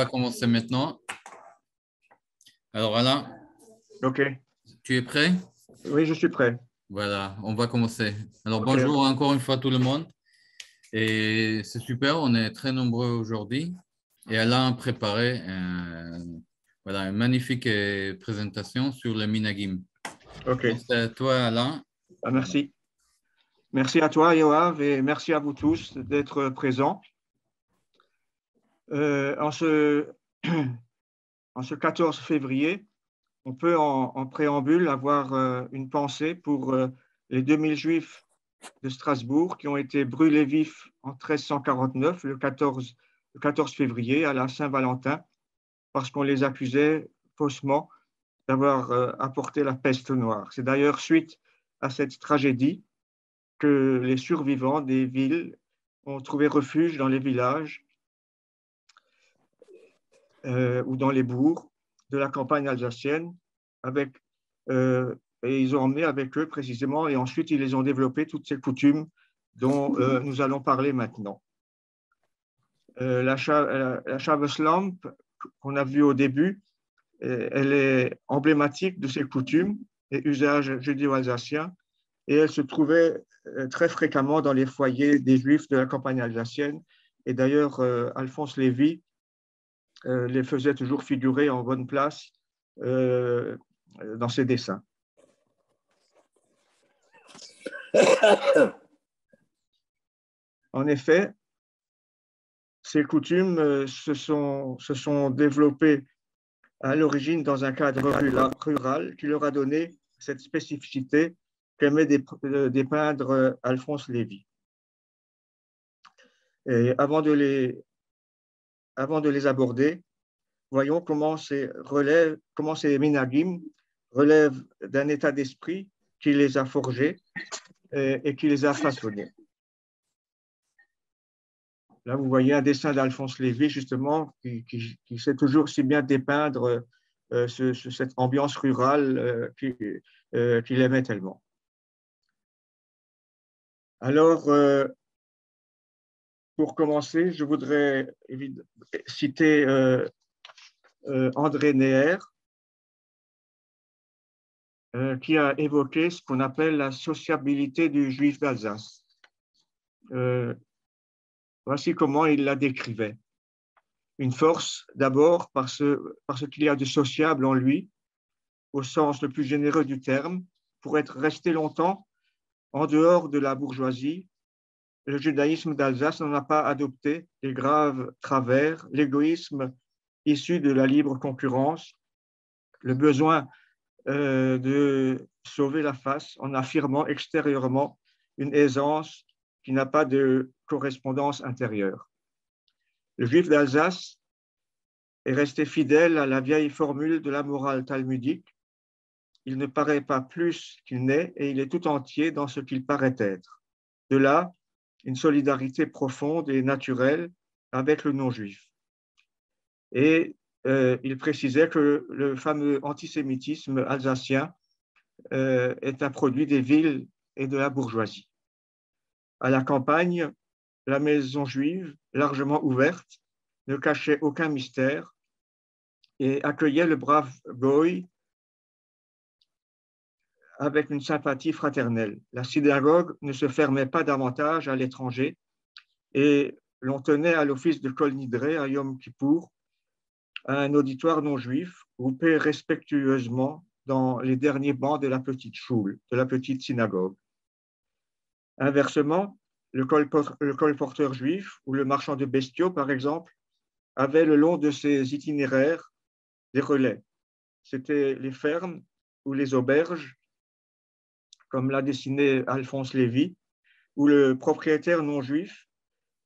commencer maintenant. Alors Alain, OK. tu es prêt? Oui, je suis prêt. Voilà, on va commencer. Alors OK. bonjour encore une fois tout le monde. Et c'est super, on est très nombreux aujourd'hui. Et Alain a préparé une magnifique présentation sur le Minagim. OK. C'est à toi Alain. Ah, merci. Merci à toi, Yoav, et merci à vous tous d'être présents. En ce 14 février, on peut en préambule avoir une pensée pour les 2000 Juifs de Strasbourg qui ont été brûlés vifs en 1349, le 14 février, à la Saint-Valentin, parce qu'on les accusait faussement d'avoir apporté la peste noire. C'est d'ailleurs suite à cette tragédie que les survivants des villes ont trouvé refuge dans les villages ou dans les bourgs de la campagne alsacienne, et ils ont emmené avec eux précisément, et ensuite ils les ont développé toutes ces coutumes dont nous allons parler maintenant. La Shavuoslam qu'on a vue au début, elle est emblématique de ces coutumes et usages judéo-alsaciens, et elle se trouvait très fréquemment dans les foyers des Juifs de la campagne alsacienne. Et d'ailleurs, Alphonse Lévy les faisait toujours figurer en bonne place dans ses dessins. En effet, ces coutumes se sont développées à l'origine dans un cadre rural qui leur a donné cette spécificité qu'aimait dépeindre Alphonse Lévy. Et avant de les aborder, voyons comment ces minagim relèvent d'un état d'esprit qui les a forgés et qui les a façonnés. Là, vous voyez un dessin d'Alphonse Lévy, justement, qui sait toujours si bien dépeindre cette ambiance rurale qu'il aimait tellement. Alors, pour commencer, je voudrais citer André Neher, qui a évoqué ce qu'on appelle la sociabilité du juif d'Alsace. Voici comment il la décrivait. Une force, d'abord, parce qu'il y a de sociable en lui, au sens le plus généreux du terme, pour être resté longtemps en dehors de la bourgeoisie. Le judaïsme d'Alsace n'en a pas adopté les graves travers, l'égoïsme issu de la libre concurrence, le besoin de sauver la face en affirmant extérieurement une aisance qui n'a pas de correspondance intérieure. Le juif d'Alsace est resté fidèle à la vieille formule de la morale talmudique. Il ne paraît pas plus qu'il n'est et il est tout entier dans ce qu'il paraît être. De là, une solidarité profonde et naturelle avec le non-juif. Et il précisait que le fameux antisémitisme alsacien est un produit des villes et de la bourgeoisie. À la campagne, la maison juive, largement ouverte, ne cachait aucun mystère et accueillait le brave goy avec une sympathie fraternelle. La synagogue ne se fermait pas davantage à l'étranger et l'on tenait à l'office de Kol Nidré à Yom Kippour un auditoire non juif groupé respectueusement dans les derniers bancs de la petite choule, de la petite synagogue. Inversement, le colporteur juif ou le marchand de bestiaux, par exemple, avait le long de ses itinéraires des relais. C'était les fermes ou les auberges, comme l'a dessiné Alphonse Lévy, où le propriétaire non juif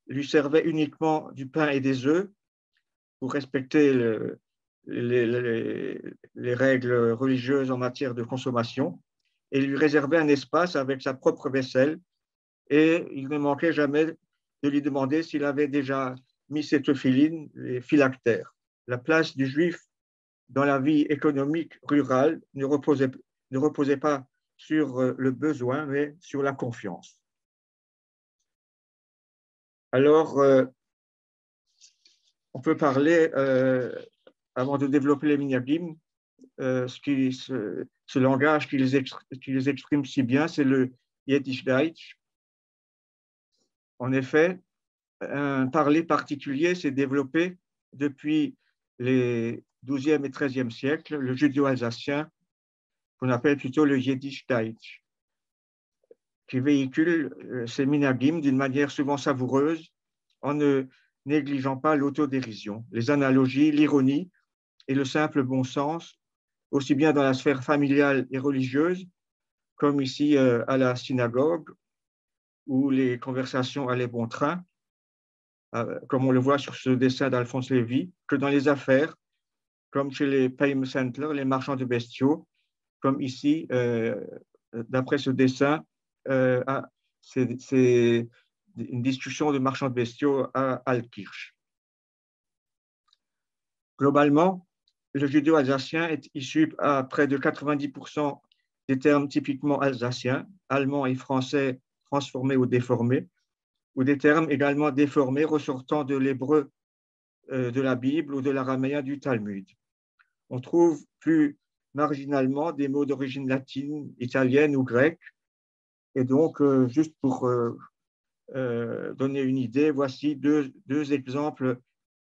lui servait uniquement du pain et des œufs pour respecter les règles religieuses en matière de consommation, et lui réservait un espace avec sa propre vaisselle, et il ne manquait jamais de lui demander s'il avait déjà mis ses tephilines, les phylactères. La place du juif dans la vie économique rurale ne reposait pas sur le besoin, mais sur la confiance. Alors, on peut parler, avant de développer les minagim, ce langage qui les exprime si bien, c'est le Yiddish Deutsch. En effet, un parler particulier s'est développé depuis les 12e et 13e siècles, le judéo-alsacien, qu'on appelle plutôt le Yiddish Deutsch, qui véhicule ces minagim d'une manière souvent savoureuse, en ne négligeant pas l'autodérision, les analogies, l'ironie et le simple bon sens, aussi bien dans la sphère familiale et religieuse, comme ici à la synagogue, où les conversations allaient bon train, comme on le voit sur ce dessin d'Alphonse Lévy, que dans les affaires, comme chez les payment centers, les marchands de bestiaux, comme ici, d'après ce dessin, c'est une discussion de marchands de bestiaux à Altkirch. Globalement, le judéo-alsacien est issu à près de 90% des termes typiquement alsaciens, allemands et français transformés ou déformés, ou des termes également déformés ressortant de l'hébreu de la Bible ou de l'araméen du Talmud. On trouve plus marginalement des mots d'origine latine, italienne ou grecque. Et donc, juste pour donner une idée, voici deux exemples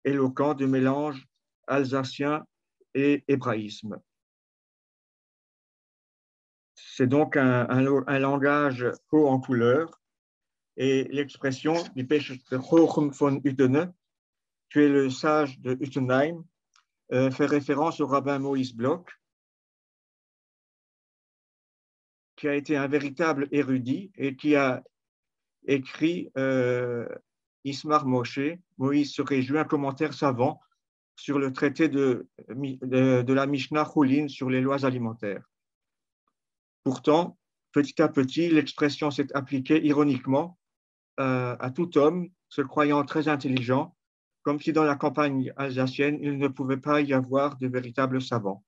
éloquents de mélange alsacien et hébraïsme. C'est donc un langage haut en couleur, et l'expression du pêche de Joachim von Uttene, tu es le sage de Uttenheim, fait référence au rabbin Moïse Bloch, qui a été un véritable érudit et qui a écrit Ismar Moshe, Moïse se réjouit, un commentaire savant sur le traité de la Mishnah Choulin sur les lois alimentaires. Pourtant, petit à petit, l'expression s'est appliquée ironiquement à tout homme se croyant très intelligent, comme si dans la campagne alsacienne, il ne pouvait pas y avoir de véritables savants.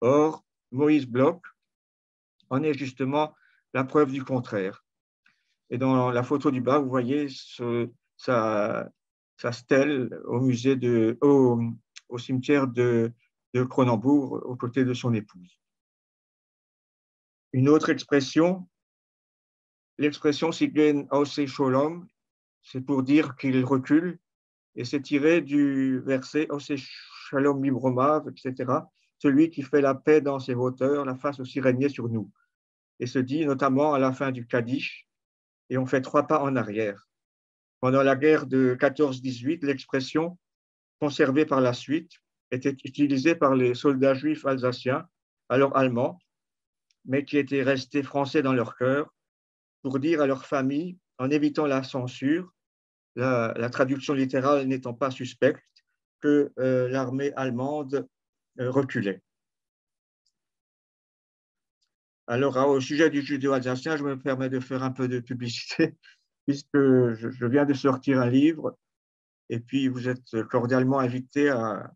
Or, Moïse Bloch en est justement la preuve du contraire. Et dans la photo du bas, vous voyez sa stèle au cimetière de Cronenbourg, aux côtés de son épouse. Une autre expression, l'expression Sigen Ose Sholom, c'est pour dire qu'il recule, et c'est tiré du verset Ose Shalom Mibromav, etc., celui qui fait la paix dans ses hauteurs, la face aussi régner sur nous. Et se dit notamment à la fin du Kaddish, et on fait 3 pas en arrière. Pendant la guerre de 14-18, l'expression, conservée par la suite, était utilisée par les soldats juifs alsaciens, alors allemands, mais qui étaient restés français dans leur cœur, pour dire à leur famille, en évitant la censure, la traduction littérale n'étant pas suspecte, que l'armée allemande reculait. Alors, au sujet du judéo-alsacien, je me permets de faire un peu de publicité, puisque je viens de sortir un livre, et puis vous êtes cordialement invité à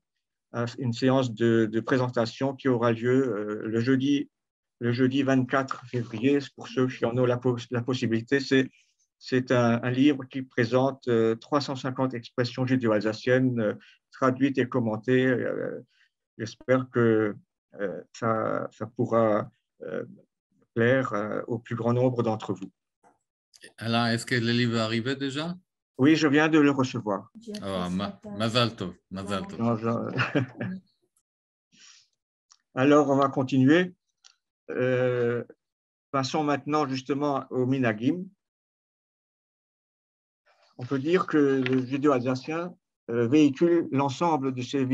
une séance de présentation qui aura lieu le jeudi 24 février, pour ceux qui en ont la possibilité. C'est un livre qui présente 350 expressions judéo-alsaciennes traduites et commentées. J'espère que ça pourra plaire au plus grand nombre d'entre vous. Alors, est-ce que le livre est arrivé déjà? Oui, je viens de le recevoir. Oh, Mazal Tov, Mazal Tov. Alors, on va continuer. Passons maintenant justement au minagim. On peut dire que le judéo-alsacien véhicule l'ensemble de ces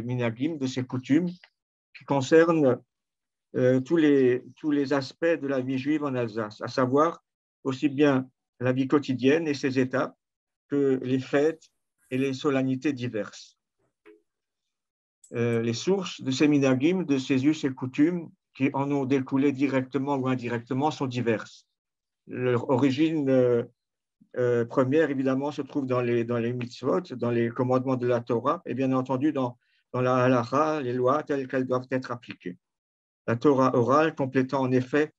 minagim, de ces coutumes qui concernent tous les aspects de la vie juive en Alsace, à savoir aussi bien la vie quotidienne et ses étapes que les fêtes et les solennités diverses. Les sources de ces minagim, de ces us et coutumes qui en ont découlé directement ou indirectement sont diverses. Leur origine première, évidemment, se trouve dans les mitzvot, dans les commandements de la Torah, et bien entendu dans la halacha, les lois telles qu'elles doivent être appliquées. La Torah orale, complétant en effet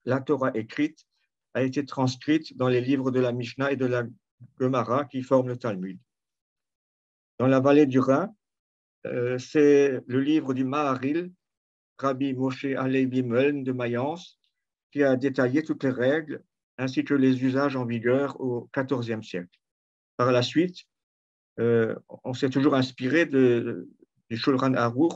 la Torah écrite, a été transcrite dans les livres de la Mishnah et de la Gemara qui forment le Talmud. dans la vallée du Rhin. C'est le livre du Maharil, Rabbi Moshe Alevi Meln de Mayence, qui a détaillé toutes les règles ainsi que les usages en vigueur au XIVe siècle. Par la suite, on s'est toujours inspiré du Shulchan Aruch,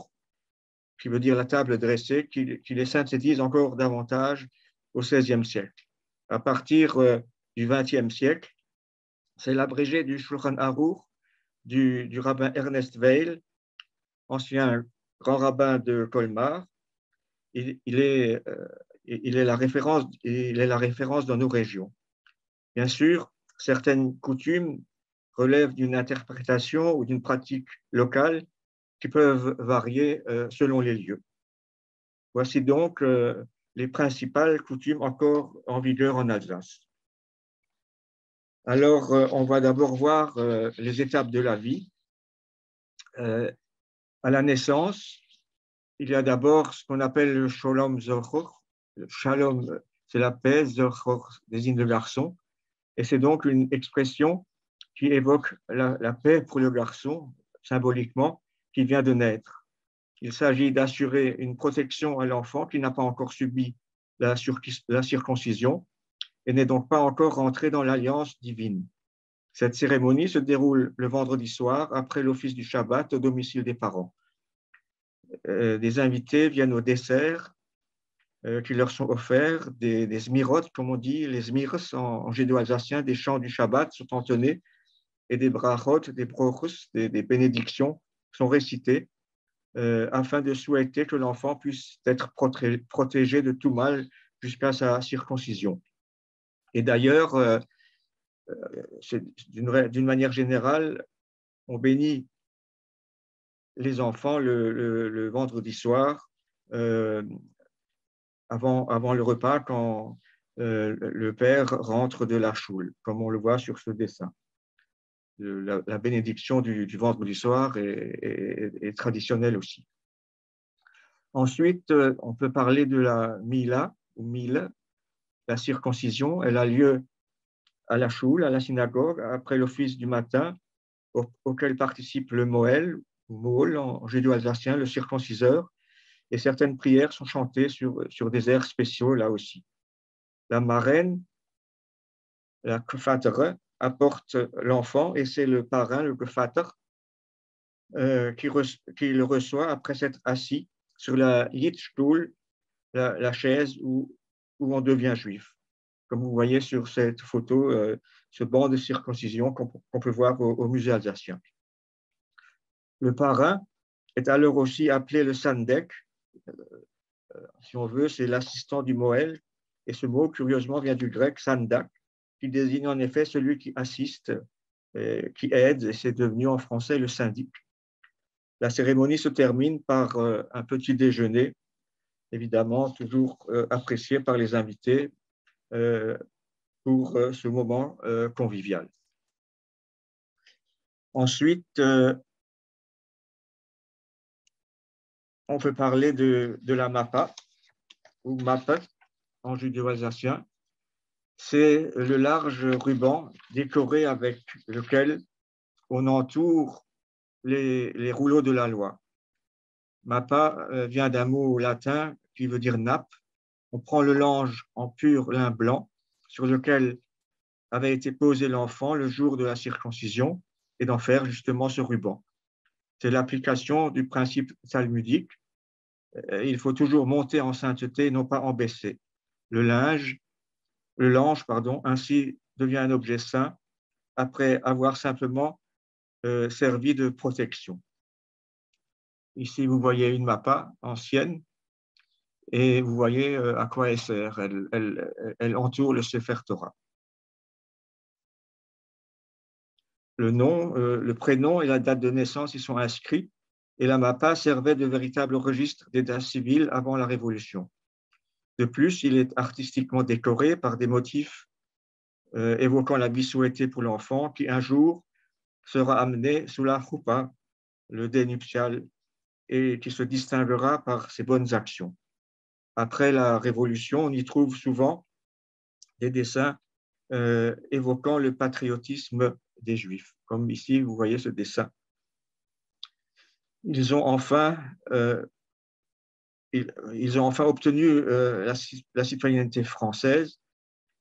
qui veut dire la table dressée, qui les synthétise encore davantage au XVIe siècle. À partir du XXe siècle, c'est l'abrégé du Shulchan Aruch du rabbin Ernest Weil, ancien grand rabbin de Colmar. Il est la référence dans nos régions. Bien sûr, certaines coutumes relèvent d'une interprétation ou d'une pratique locale qui peuvent varier selon les lieux. Voici donc les principales coutumes encore en vigueur en Alsace. Alors, on va d'abord voir les étapes de la vie. À la naissance, il y a d'abord ce qu'on appelle le Shalom Zochor. Le Shalom, c'est la paix, Zochor désigne le garçon. Et c'est donc une expression qui évoque la paix pour le garçon, symboliquement, qui vient de naître. Il s'agit d'assurer une protection à l'enfant qui n'a pas encore subi la circoncision et n'est donc pas encore rentré dans l'alliance divine. Cette cérémonie se déroule le vendredi soir après l'office du Shabbat au domicile des parents. Des invités viennent au dessert qui leur sont offerts, des smirot, comme on dit, les smirs en judéo-alsacien, des chants du Shabbat sont entonnés et des brachot, des brochus, des bénédictions sont récitées afin de souhaiter que l'enfant puisse être protégé de tout mal jusqu'à sa circoncision. Et d'ailleurs, d'une manière générale, on bénit les enfants le vendredi soir avant le repas quand le père rentre de la choule, comme on le voit sur ce dessin. La bénédiction du vendredi soir est traditionnelle aussi. Ensuite, on peut parler de la Mila, ou Mile, la circoncision. Elle a lieu à la choule, à la synagogue, après l'office du matin, auquel participe le Moël, ou Moël en judéo-alsacien, le circonciseur, et certaines prières sont chantées sur des airs spéciaux là aussi. La marraine, la Gevatere, apporte l'enfant et c'est le parrain, le Gevater, qui le reçoit après s'être assis sur la Yitzstuhl, la chaise où on devient juif. Comme vous voyez sur cette photo, ce banc de circoncision qu'on peut voir au musée alsacien. Le parrain est alors aussi appelé le Sandek, si on veut, c'est l'assistant du Moël, et ce mot, curieusement, vient du grec sandak, qui désigne en effet celui qui assiste, qui aide, et c'est devenu en français le syndic. La cérémonie se termine par un petit déjeuner, évidemment toujours apprécié par les invités pour ce moment convivial. Ensuite, on peut parler de la mappa, ou mappa en judéo-alsacien. C'est le large ruban décoré avec lequel on entoure les rouleaux de la loi. Mappa vient d'un mot latin qui veut dire nappe. On prend le lange en pur lin blanc sur lequel avait été posé l'enfant le jour de la circoncision et d'en faire justement ce ruban. C'est l'application du principe talmudique. Il faut toujours monter en sainteté, non pas en baisser. Le lange, ainsi devient un objet saint après avoir simplement servi de protection. Ici, vous voyez une mappa ancienne et vous voyez à quoi elle sert. Elle entoure le Sefer Torah. Le nom, le prénom et la date de naissance y sont inscrits et la mappa servait de véritable registre d'état civil avant la Révolution. De plus, il est artistiquement décoré par des motifs évoquant la vie souhaitée pour l'enfant qui un jour sera amené sous la choupa, le dé nuptial, et qui se distinguera par ses bonnes actions. Après la Révolution, on y trouve souvent des dessins évoquant le patriotisme des Juifs. Comme ici, vous voyez ce dessin ils ont enfin, ils ont enfin obtenu la citoyenneté française,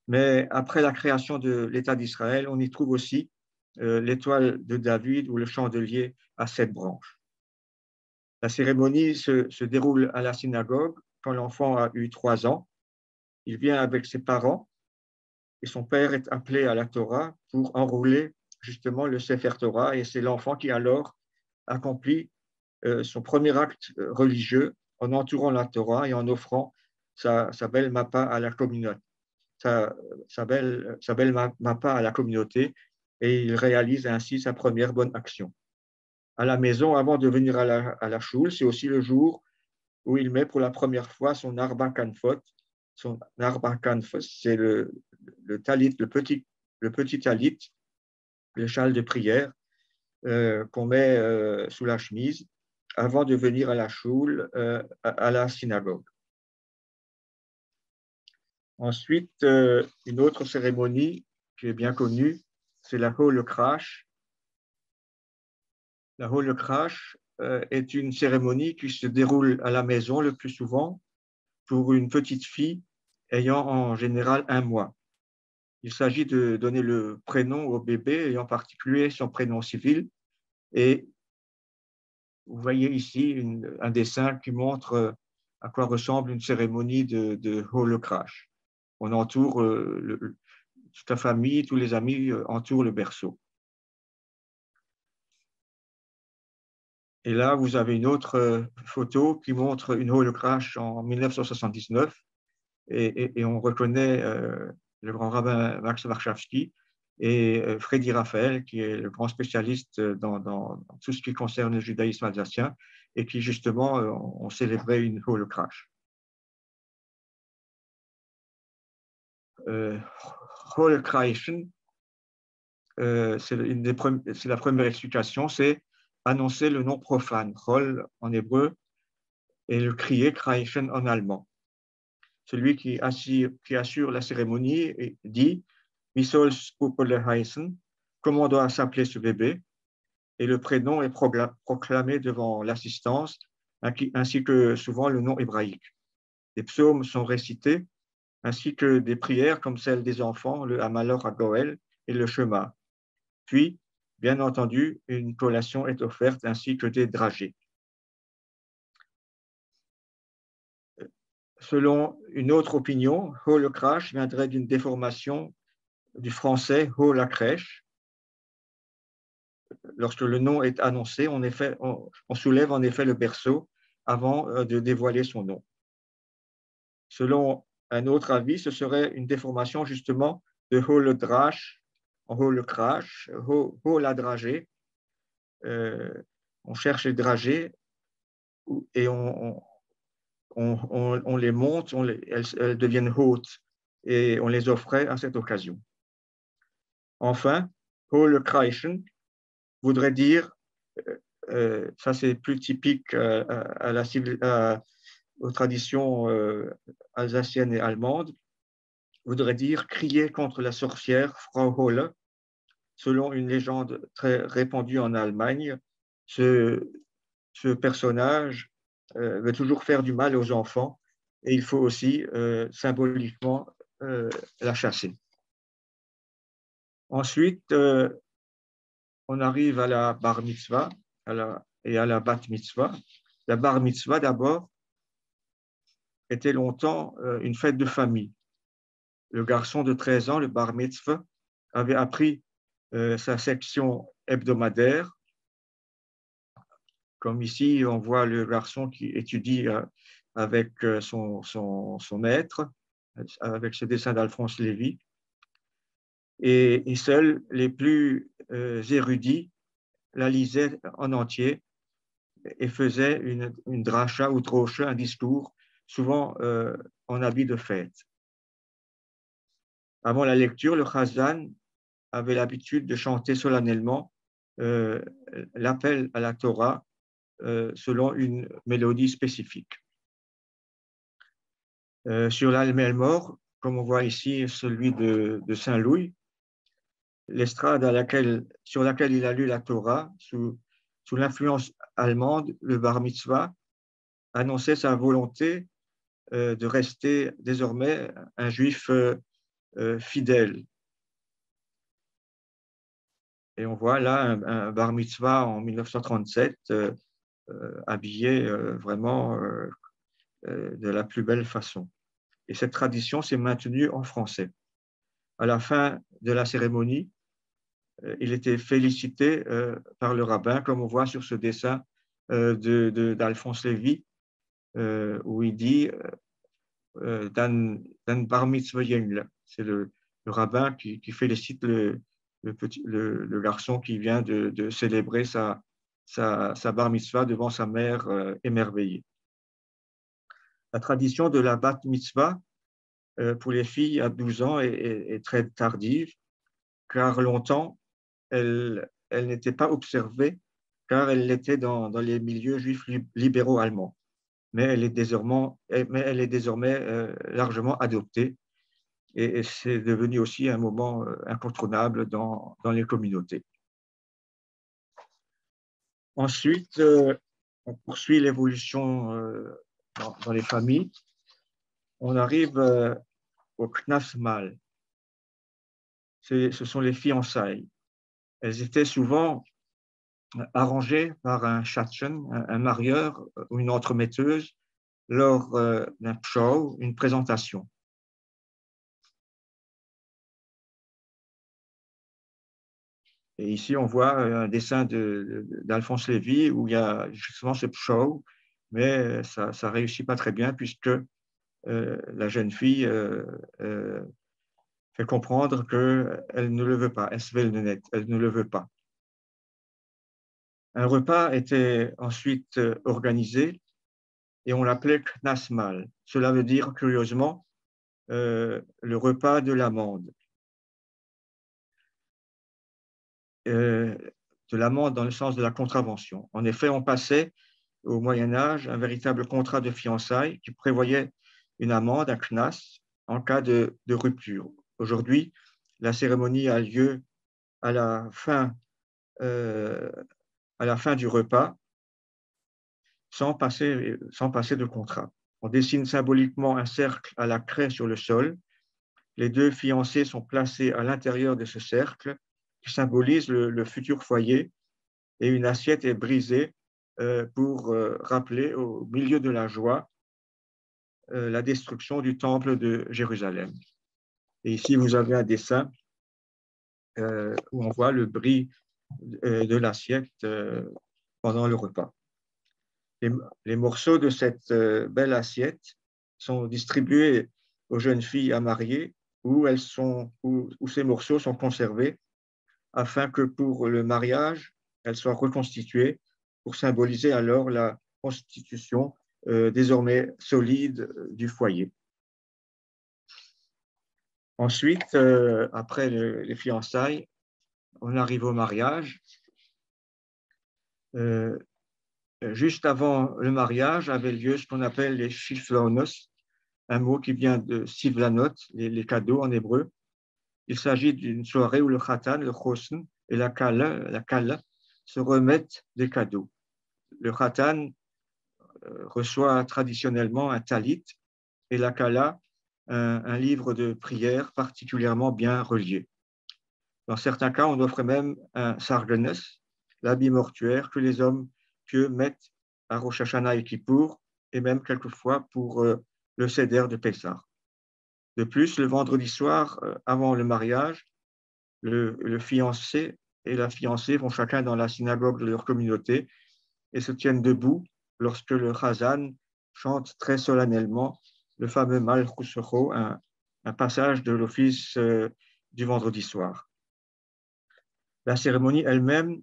mais après la création de l'État d'Israël, on y trouve aussi l'étoile de David ou le chandelier à 7 branches. La cérémonie se déroule à la synagogue quand l'enfant a eu 3 ans. Il vient avec ses parents et son père est appelé à la Torah pour enrouler justement le Sefer Torah, et c'est l'enfant qui alors accomplit son premier acte religieux en entourant la Torah et en offrant sa belle mappa à la communauté. Sa belle mappa à la communauté, et il réalise ainsi sa première bonne action. À la maison, avant de venir à la choule, c'est aussi le jour où il met pour la première fois son arba kanfot. Son arba kanfot, c'est talit, le petit talit, le châle de prière qu'on met sous la chemise avant de venir à la choule, à la synagogue. Ensuite, une autre cérémonie qui est bien connue, c'est la Hol Crash. La Hol Crash est une cérémonie qui se déroule à la maison le plus souvent pour une petite fille ayant en général 1 mois. Il s'agit de donner le prénom au bébé, et en particulier son prénom civil. Et vous voyez ici un dessin qui montre à quoi ressemble une cérémonie de Hol Crash. On entoure toute la famille, tous les amis entourent le berceau. Et là, vous avez une autre photo qui montre une Hol Crash en 1979, et on reconnaît le grand rabbin Max Warschawski et Freddy Raphaël, qui est le grand spécialiste dans tout ce qui concerne le judaïsme alsacien, et qui justement ont célébré une Hol Crash. Hol Kreischen, c'est la première explication, c'est annoncer le nom profane, Hol en hébreu, et le crier, Kreischen en allemand. Celui qui assure la cérémonie dit « Wie soll's Puppele heißen ?» Comment doit s'appeler ce bébé? Et le prénom est proclamé devant l'assistance, ainsi que souvent le nom hébraïque. Des psaumes sont récités, ainsi que des prières comme celle des enfants, le Hamalor à Goël et le Shema. Puis, bien entendu, une collation est offerte ainsi que des dragées. Selon une autre opinion, Hol Crash viendrait d'une déformation du français Hol la crèche. Lorsque le nom est annoncé, on soulève en effet le berceau avant de dévoiler son nom. Selon un autre avis, ce serait une déformation justement de Hol Drash, Hol Crash, Hol la dragée. On cherche les dragées et on les monte, elles deviennent hautes, et on les offrait à cette occasion. Enfin, Hol Kreischen voudrait dire, ça c'est plus typique aux traditions alsaciennes et allemandes, voudrait dire crier contre la sorcière Frau Holle. Selon une légende très répandue en Allemagne, ce personnage veut toujours faire du mal aux enfants, et il faut aussi symboliquement la chasser. Ensuite, on arrive à la bar mitzvah et à la bat mitzvah. La bar mitzvah, d'abord, était longtemps une fête de famille. Le garçon de 13 ans, le bar mitzvah, avait appris sa section hebdomadaire. Comme ici, on voit le garçon qui étudie avec son maître, avec ce dessin d'Alphonse Lévy. Et seuls les plus érudits la lisaient en entier et faisaient une dracha ou drocha, un discours, souvent en habit de fête. Avant la lecture, le chazan avait l'habitude de chanter solennellement l'appel à la Torah selon une mélodie spécifique. Sur l'Almel-Mor, comme on voit ici celui de Saint-Louis, l'estrade sur laquelle il a lu la Torah sous sous l'influence allemande, le bar mitzvah annonçait sa volonté de rester désormais un juif fidèle. Et on voit là un bar mitzvah en 1937 habillé vraiment de la plus belle façon. Et cette tradition s'est maintenue en français. À la fin de la cérémonie, il était félicité par le rabbin, comme on voit sur ce dessin d'Alphonse Lévy, où il dit Dan bar mitzvah yengle. C'est le rabbin qui félicite le garçon qui vient de célébrer sa bar mitzvah devant sa mère émerveillée. La tradition de la bat mitzvah pour les filles à 12 ans est très tardive, car longtemps, elle n'était pas observée, car elle était dans les milieux juifs libéraux allemands. Mais elle est désormais largement adoptée, et c'est devenu aussi un moment incontournable dans les communautés. Ensuite, on poursuit l'évolution dans les familles. On arrive au Knas Mal. Ce sont les fiançailles. Elles étaient souvent arrangées par un Schatchen, un marieur ou une entremetteuse, lors d'un show, une présentation. Et ici, on voit un dessin d'Alphonse Lévy où il y a justement ce show, mais ça ne réussit pas très bien puisque la jeune fille fait comprendre qu'elle ne le veut pas, elle ne le veut pas. Un repas était ensuite organisé et on l'appelait Knasmal. Cela veut dire, curieusement, le repas de l'amande. De l'amende dans le sens de la contravention. En effet, on passait au Moyen-Âge un véritable contrat de fiançailles qui prévoyait une amende, un knas, en cas de rupture. Aujourd'hui, la cérémonie a lieu à la fin du repas sans passer de contrat. On dessine symboliquement un cercle à la craie sur le sol. Les deux fiancés sont placés à l'intérieur de ce cercle qui symbolise le futur foyer, et une assiette est brisée pour rappeler au milieu de la joie la destruction du temple de Jérusalem. Et ici, vous avez un dessin où on voit le bris de l'assiette pendant le repas. Les morceaux de cette belle assiette sont distribués aux jeunes filles à marier où ces morceaux sont conservés afin que pour le mariage, elles soient reconstituées pour symboliser alors la constitution désormais solide du foyer. Ensuite, après les fiançailles, on arrive au mariage. Juste avant le mariage avait lieu ce qu'on appelle les shiflaonos, un mot qui vient de sivlanot, les cadeaux en hébreu. Il s'agit d'une soirée où le khatan, le chosn et la kala se remettent des cadeaux. Le khatan reçoit traditionnellement un talit et la kala un livre de prière particulièrement bien relié. Dans certains cas, on offre même un sargenes, l'habit mortuaire que les hommes pieux mettent à Rosh Hashanah et Kippour, et même quelquefois pour le Seder de Pessah. De plus, le vendredi soir, avant le mariage, le fiancé et la fiancée vont chacun dans la synagogue de leur communauté et se tiennent debout lorsque le chazan chante très solennellement le fameux Malchus Rocho, un passage de l'office du vendredi soir. La cérémonie elle-même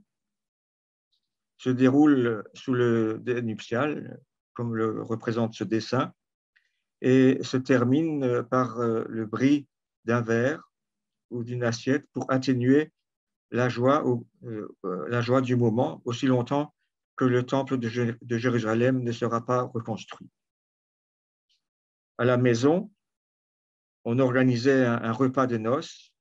se déroule sous le dais nuptial, comme le représente ce dessin, et se termine par le bris d'un verre ou d'une assiette pour atténuer la joie du moment, aussi longtemps que le temple de Jérusalem ne sera pas reconstruit. À la maison, on organisait un repas de noces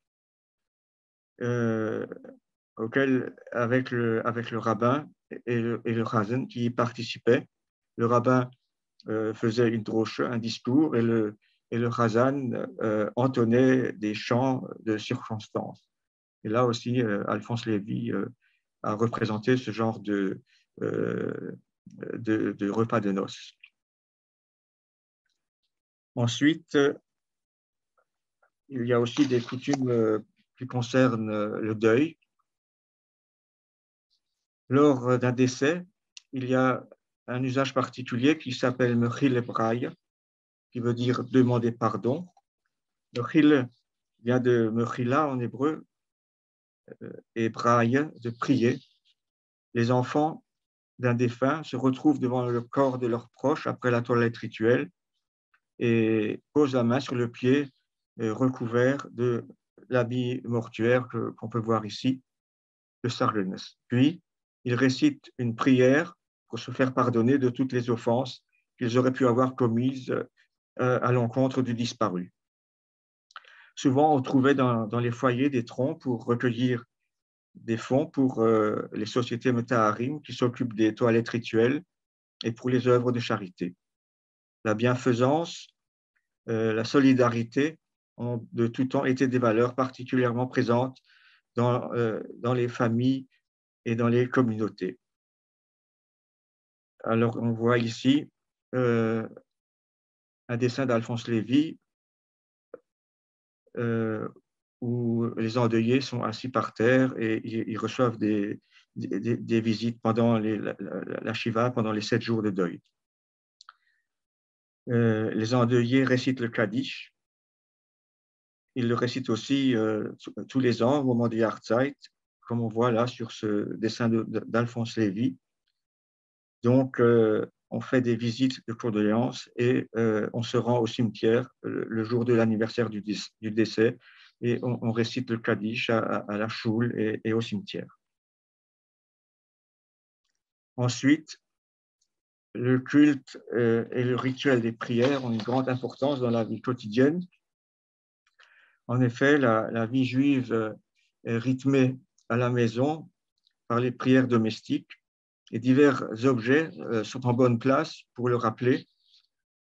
avec le rabbin et le Chazan qui y participaient. Le rabbin faisait une droche, un discours, et le Chazan entonnait des chants de circonstances. Et là aussi, Alphonse Lévy a représenté ce genre de repas de noces. Ensuite, il y a aussi des coutumes qui concernent le deuil. Lors d'un décès, il y a un usage particulier qui s'appelle Mechil Ebraï, qui veut dire demander pardon. Mechil vient de Mechila en hébreu, et Braï, de prier. Les enfants d'un défunt se retrouvent devant le corps de leurs proches après la toilette rituelle et posent la main sur le pied recouvert de l'habit mortuaire qu'on peut voir ici, le sarlenes. Puis, ils récitent une prière pour se faire pardonner de toutes les offenses qu'ils auraient pu avoir commises à l'encontre du disparu. Souvent, on trouvait dans les foyers des troncs pour recueillir des fonds pour les sociétés metaharim qui s'occupent des toilettes rituelles et pour les œuvres de charité. La bienfaisance, la solidarité ont de tout temps été des valeurs particulièrement présentes dans les familles et dans les communautés. Alors, on voit ici un dessin d'Alphonse Lévy où les endeuillés sont assis par terre et ils reçoivent des visites pendant la Shiva, pendant les 7 jours de deuil. Les endeuillés récitent le Kaddish. Ils le récitent aussi tous les ans au moment du Yahrzeit, comme on voit là sur ce dessin d'Alphonse Lévy. Donc, on fait des visites de condoléances et on se rend au cimetière le jour de l'anniversaire du décès et on récite le Kaddish à la choule et au cimetière. Ensuite, le culte et le rituel des prières ont une grande importance dans la vie quotidienne. En effet, la vie juive est rythmée à la maison par les prières domestiques et divers objets sont en bonne place pour le rappeler,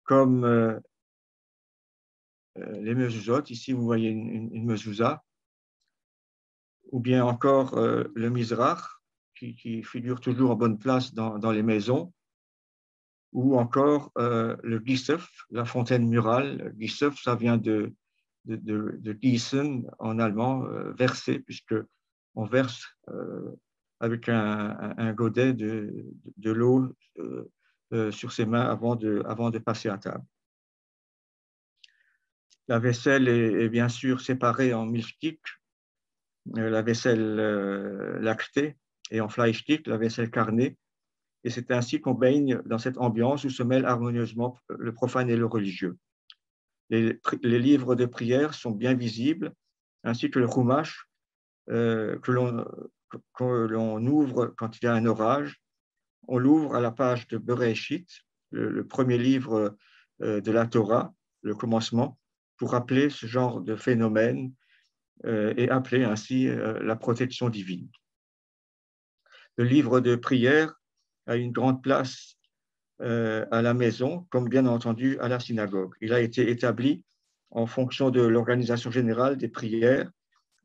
comme les mezuzot. Ici, vous voyez une mezouza, ou bien encore le mizrach, qui figure toujours en bonne place dans les maisons, ou encore le gisef, la fontaine murale. Gisef, ça vient de gießen en allemand, verser, puisque on verse avec un godet de l'eau sur ses mains avant de passer à table. La vaisselle est bien sûr séparée en milchtik, la vaisselle lactée, et en fleischtik, la vaisselle carnée. Et c'est ainsi qu'on baigne dans cette ambiance où se mêlent harmonieusement le profane et le religieux. Les livres de prière sont bien visibles, ainsi que le chumash que l'on ouvre quand il y a un orage. On l'ouvre à la page de Bereshit, le premier livre de la Torah, le commencement, pour rappeler ce genre de phénomène et appeler ainsi la protection divine. Le livre de prière a une grande place à la maison, comme bien entendu à la synagogue. Il a été établi en fonction de l'organisation générale des prières,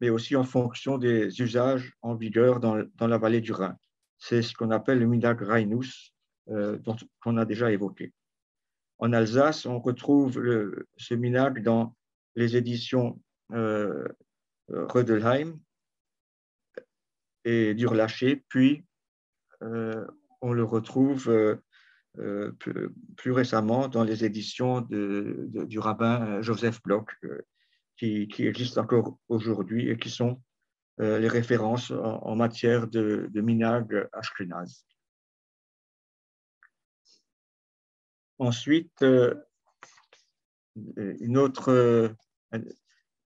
mais aussi en fonction des usages en vigueur dans la vallée du Rhin. C'est ce qu'on appelle le minhag Rhinus, qu'on a déjà évoqué. En Alsace, on retrouve ce minhag dans les éditions Rödelheim et Durlacher, puis on le retrouve plus récemment dans les éditions du rabbin Joseph Bloch, qui existent encore aujourd'hui et qui sont les références en matière de minhag ashkénaze. Ensuite,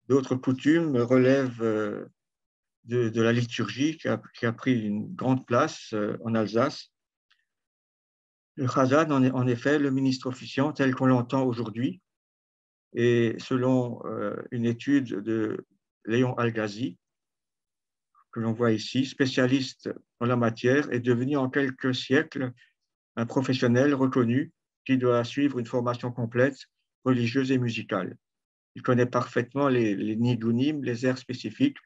d'autres coutumes relèvent de la liturgie qui a pris une grande place en Alsace. Le Chazan, en effet, le ministre officiant tel qu'on l'entend aujourd'hui, et selon une étude de Léon Algazi, que l'on voit ici, spécialiste en la matière, est devenu en quelques siècles un professionnel reconnu qui doit suivre une formation complète, religieuse et musicale. Il connaît parfaitement les nigunim, les airs spécifiques,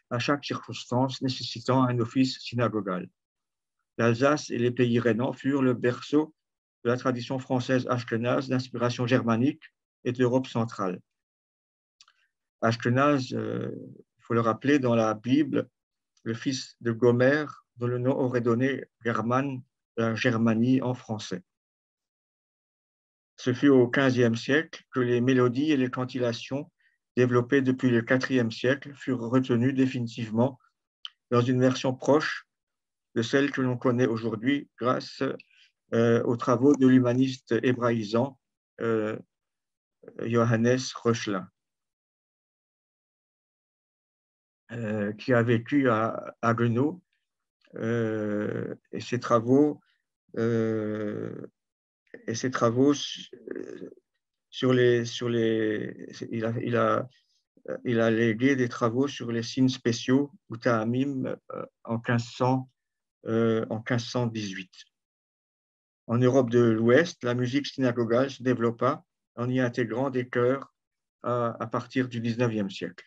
à chaque circonstance nécessitant un office synagogal. L'Alsace et les pays rhénans furent le berceau de la tradition française ashkénaze d'inspiration germanique et d'Europe centrale. Ashkénaze, il faut le rappeler, dans la Bible, le fils de Gomer, dont le nom aurait donné German, la Germanie en français. Ce fut au XVe siècle que les mélodies et les cantillations développées depuis le IVe siècle furent retenues définitivement dans une version proche de celle que l'on connaît aujourd'hui grâce aux travaux de l'humaniste hébraïsant Johannes Reuchlin, qui a vécu à Haguenau, et ses travaux sur les il a légué des travaux sur les signes spéciaux ou ta'amim en 1518. En Europe de l'Ouest, la musique synagogale se développa en y intégrant des chœurs à partir du XIXe siècle.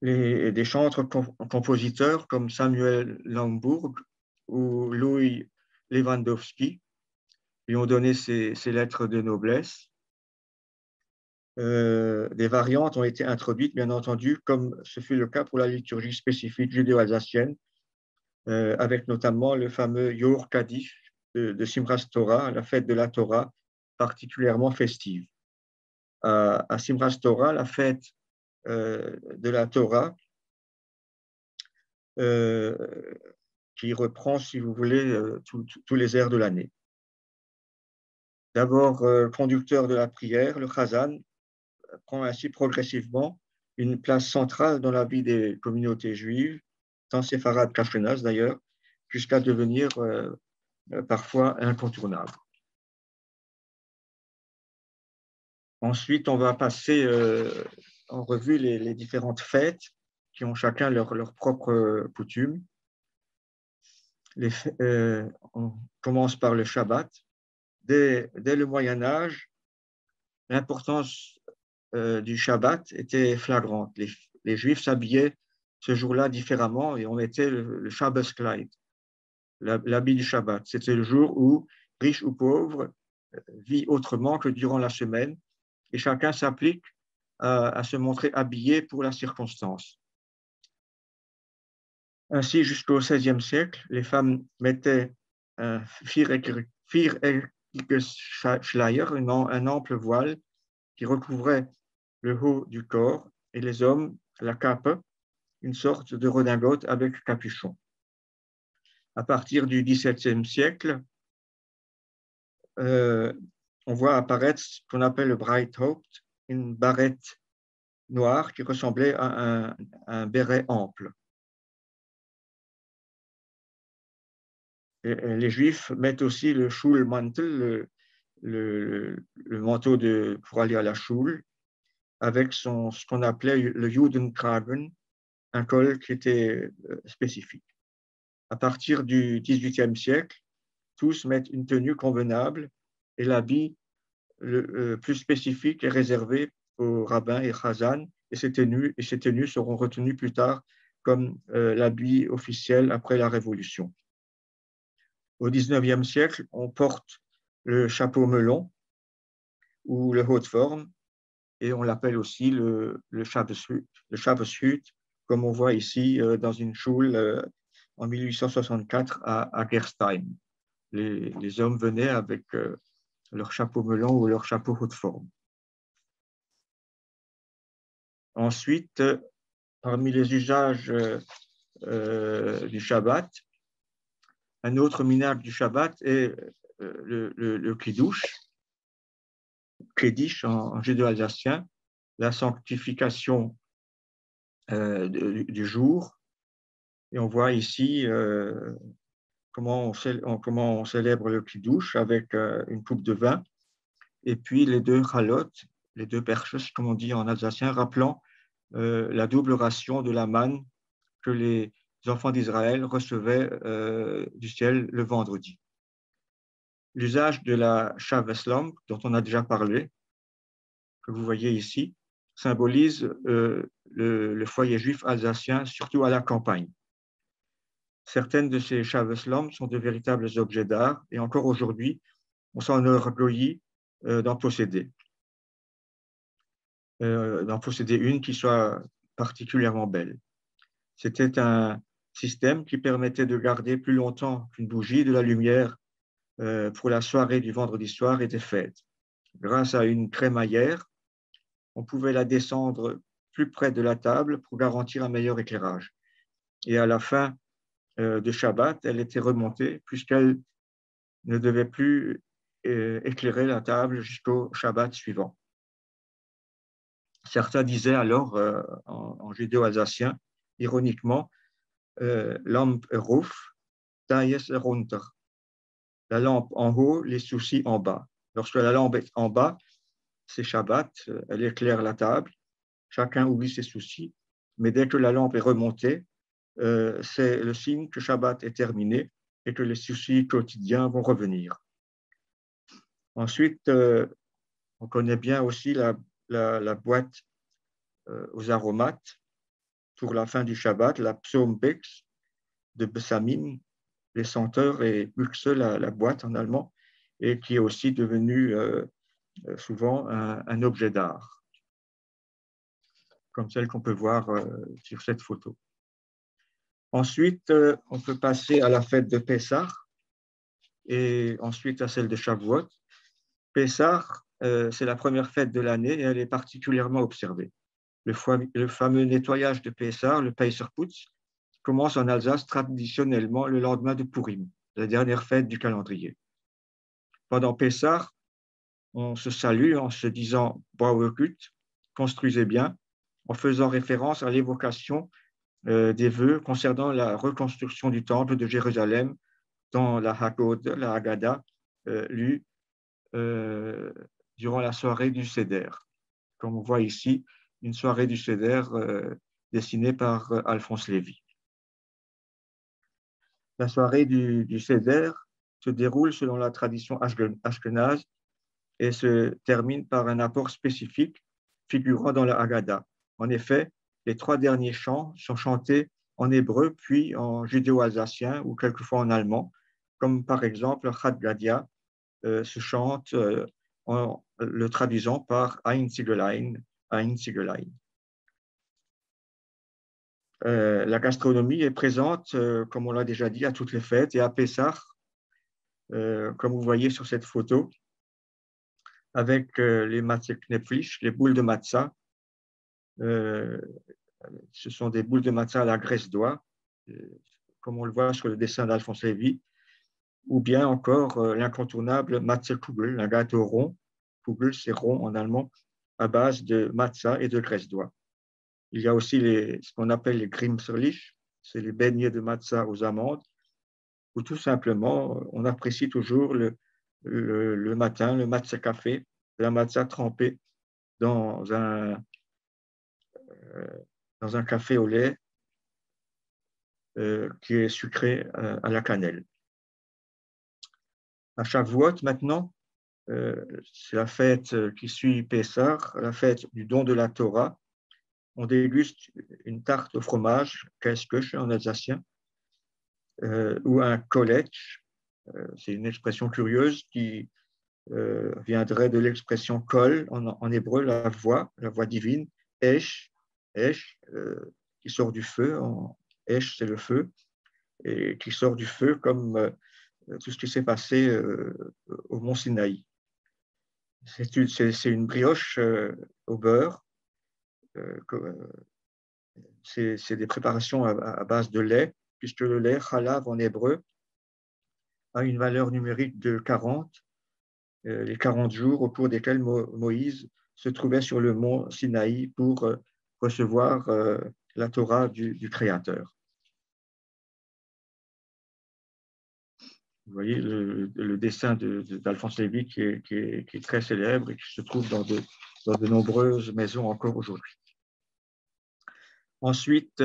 Des chantres compositeurs comme Samuel Lambourg ou Louis Lewandowski lui ont donné ses lettres de noblesse. Des variantes ont été introduites, bien entendu, comme ce fut le cas pour la liturgie spécifique judéo-alsacienne, avec notamment le fameux Yor Kaddish de Simras Torah, la fête de la Torah, particulièrement festive. À Simras Torah, la fête de la Torah, qui reprend, si vous voulez, tous les airs de l'année. D'abord, conducteur de la prière, le Chazan prend ainsi progressivement une place centrale dans la vie des communautés juives, tant séfarades qu'ashkénazes d'ailleurs, jusqu'à devenir parfois incontournable. Ensuite, on va passer en revue les différentes fêtes qui ont chacun leur propre coutume. On commence par le Shabbat. Dès le Moyen-Âge, l'importance du Shabbat était flagrante. Les Juifs s'habillaient ce jour-là différemment et on mettait le Shabbaskleid, l'habit du Shabbat. C'était le jour où, riche ou pauvre, vit autrement que durant la semaine et chacun s'applique à se montrer habillé pour la circonstance. Ainsi, jusqu'au XVIe siècle, les femmes mettaient un Viereckige-Schleier, un ample voile qui recouvrait le haut du corps, et les hommes, la cape, une sorte de redingote avec capuchon. À partir du XVIIe siècle, on voit apparaître ce qu'on appelle le Breithaupt, une barrette noire qui ressemblait à un béret ample. Les Juifs mettent aussi le Schulmantel, le manteau pour aller à la Schule, avec ce qu'on appelait le Judenkragen, un col qui était spécifique. À partir du XVIIIe siècle, tous mettent une tenue convenable et l'habit le plus spécifique est réservé aux rabbins et chazan, et ces tenues seront retenues plus tard comme l'habit officiel après la Révolution. Au XIXe siècle, on porte le chapeau melon ou le haut de forme, et on l'appelle aussi le Schabbeshut, comme on voit ici dans une choule en 1864 à Gerstheim. Les hommes venaient avec leur chapeau melon ou leur chapeau haut de forme. Ensuite, parmi les usages du Shabbat, un autre minhag du Shabbat est le Kiddush en judéo-alsacien, la sanctification du jour. Et on voit ici comment on célèbre le Kiddush avec une coupe de vin et puis les deux chalot, les deux perches, comme on dit en alsacien, rappelant la double ration de la manne que les enfants d'Israël recevaient du ciel le vendredi. L'usage de la Shaveslam, dont on a déjà parlé, que vous voyez ici, symbolise le foyer juif alsacien, surtout à la campagne. Certaines de ces Shaveslam sont de véritables objets d'art et encore aujourd'hui, on s'enorgueillit d'en posséder. D'en posséder une qui soit particulièrement belle. C'était un système qui permettait de garder plus longtemps qu'une bougie de la lumière pour la soirée du vendredi soir et des fêtes. Grâce à une crémaillère, on pouvait la descendre plus près de la table pour garantir un meilleur éclairage. Et à la fin de Shabbat, elle était remontée puisqu'elle ne devait plus éclairer la table jusqu'au Shabbat suivant. Certains disaient alors, en judéo-alsacien, ironiquement, Lampe ruf, tailles runter. La lampe en haut, les soucis en bas. Lorsque la lampe est en bas, c'est Shabbat, elle éclaire la table, chacun oublie ses soucis, mais dès que la lampe est remontée, c'est le signe que Shabbat est terminé et que les soucis quotidiens vont revenir. Ensuite, on connaît bien aussi la boîte aux aromates pour la fin du Shabbat, la Psalmbex de Bessamim, les senteurs et Büchse, la boîte en allemand, et qui est aussi devenue souvent un objet d'art, comme celle qu'on peut voir sur cette photo. Ensuite, on peut passer à la fête de Pessah et ensuite à celle de Shavuot. Pessah, c'est la première fête de l'année et elle est particulièrement observée. Le fameux nettoyage de Pessah, le Peiserputz, commence en Alsace traditionnellement le lendemain de Purim, la dernière fête du calendrier. Pendant Pessah, on se salue en se disant « Bauekut », construisez bien, en faisant référence à l'évocation des vœux concernant la reconstruction du temple de Jérusalem dans la Haggadah, lue durant la soirée du Seder. Comme on voit ici, une soirée du Seder dessinée par Alphonse Lévy. La soirée du Seder se déroule selon la tradition ashkénaze et se termine par un apport spécifique figurant dans la Haggadah. En effet, les 3 derniers chants sont chantés en hébreu, puis en judéo-alsacien ou quelquefois en allemand, comme par exemple Chad Gadia se chante en le traduisant par Ein Ziegelein, Ein Ziegelein. La gastronomie est présente, comme on l'a déjà dit, à toutes les fêtes et à Pessah, comme vous voyez sur cette photo, avec les matzah-kneflish, les boules de matzah. Ce sont des boules de matzah à la graisse d'oie, comme on le voit sur le dessin d'Alphonse Lévy, ou bien encore l'incontournable Matzah-Kugel, un gâteau rond. Kugel, c'est rond en allemand, à base de matzah et de graisse d'oie. Il y a aussi ce qu'on appelle les Grimserlich, c'est les beignets de matzah aux amandes, ou tout simplement, on apprécie toujours le matin, le matzah café, la matzah trempée dans un café au lait qui est sucré à la cannelle. À Shavuot, maintenant, c'est la fête qui suit Pessah, la fête du don de la Torah. On déguste une tarte au fromage, Käsekuchen en alsacien, ou un Kolletsch. C'est une expression curieuse qui viendrait de l'expression kol en hébreu, la voix divine, esh, qui sort du feu, esh c'est le feu, et qui sort du feu comme tout ce qui s'est passé au mont Sinaï. C'est une brioche au beurre, c'est des préparations à base de lait, puisque le lait, chalav en hébreu, a une valeur numérique de 40, les 40 jours au cours desquels Moïse se trouvait sur le mont Sinaï pour recevoir la Torah du Créateur. Vous voyez le dessin d'Alphonse Lévy qui est très célèbre et qui se trouve dans de nombreuses maisons encore aujourd'hui. Ensuite,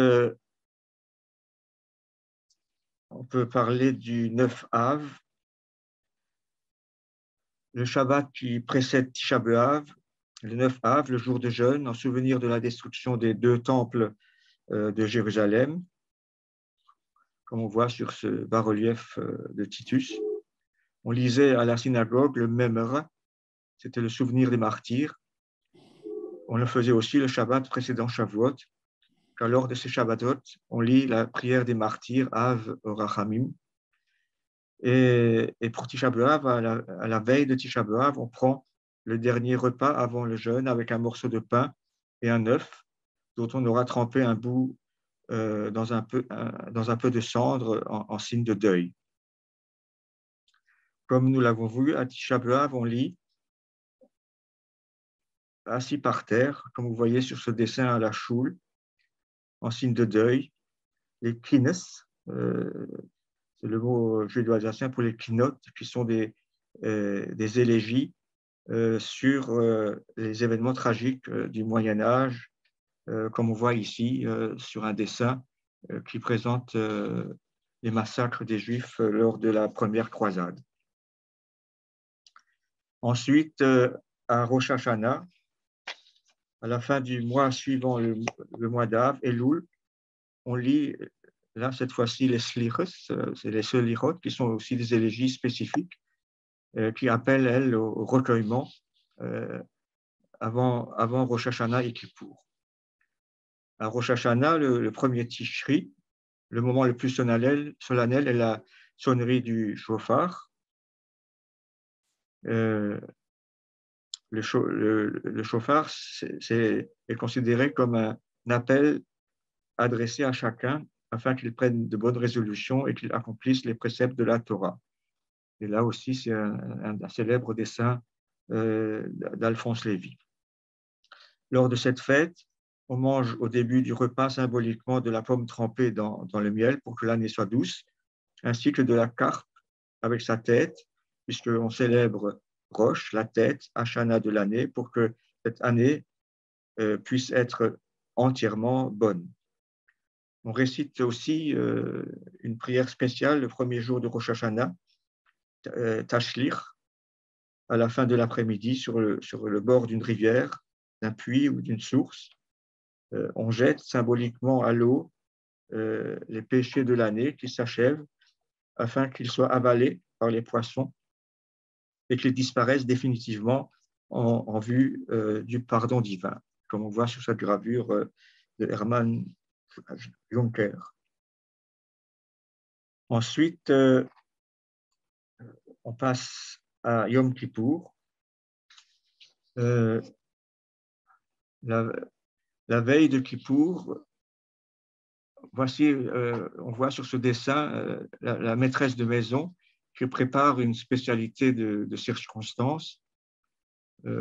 on peut parler du 9 Av, le Shabbat qui précède Tisha B'Av, le 9 Av, le jour de jeûne, en souvenir de la destruction des 2 temples de Jérusalem, comme on voit sur ce bas-relief de Titus. On lisait à la synagogue le Memra, c'était le souvenir des martyrs. On le faisait aussi le Shabbat précédent Shavuot, car lors de ces Shabbatot, on lit la prière des martyrs, Av Orachamim. Et pour Tisha B'Av, à la veille de Tisha B'Av, on prend le dernier repas avant le jeûne avec un morceau de pain et un œuf, dont on aura trempé un bout dans un peu de cendre en signe de deuil. Comme nous l'avons vu, à Tisha B'Av, on lit assis par terre, comme vous voyez sur ce dessin à la choule, en signe de deuil, les kines, c'est le mot judéo-alsacien pour les kinot, qui sont des élégies sur les événements tragiques du Moyen-Âge, comme on voit ici sur un dessin qui présente les massacres des Juifs lors de la première croisade. Ensuite, à Rosh Hashanah, à la fin du mois suivant le mois d'Av, Elul, on lit, là, cette fois-ci, les slichos, c'est les selichot, qui sont aussi des élégies spécifiques, qui appellent, elles, au recueillement avant Rosh Hashanah et Kippour. À Rosh Hashanah, le premier Tishri, le moment le plus solennel est la sonnerie du shofar. Le shofar est considéré comme un appel adressé à chacun afin qu'il prenne de bonnes résolutions et qu'il accomplisse les préceptes de la Torah. Et là aussi, c'est un célèbre dessin d'Alphonse Lévy. Lors de cette fête, on mange au début du repas symboliquement de la pomme trempée dans le miel pour que l'année soit douce, ainsi que de la carpe avec sa tête, puisqu'on célèbre Rosh, la tête, Hashanah de l'année, pour que cette année puisse être entièrement bonne. On récite aussi une prière spéciale le premier jour de Rosh Hashanah, Tashlich, à la fin de l'après-midi sur le bord d'une rivière, d'un puits ou d'une source. On jette symboliquement à l'eau les péchés de l'année qui s'achèvent afin qu'ils soient avalés par les poissons et qu'ils disparaissent définitivement en vue du pardon divin, comme on voit sur cette gravure de Hermann Juncker. Ensuite, on passe à Yom Kippour. La veille de Kippour, voici, on voit sur ce dessin la maîtresse de maison qui prépare une spécialité de circonstance.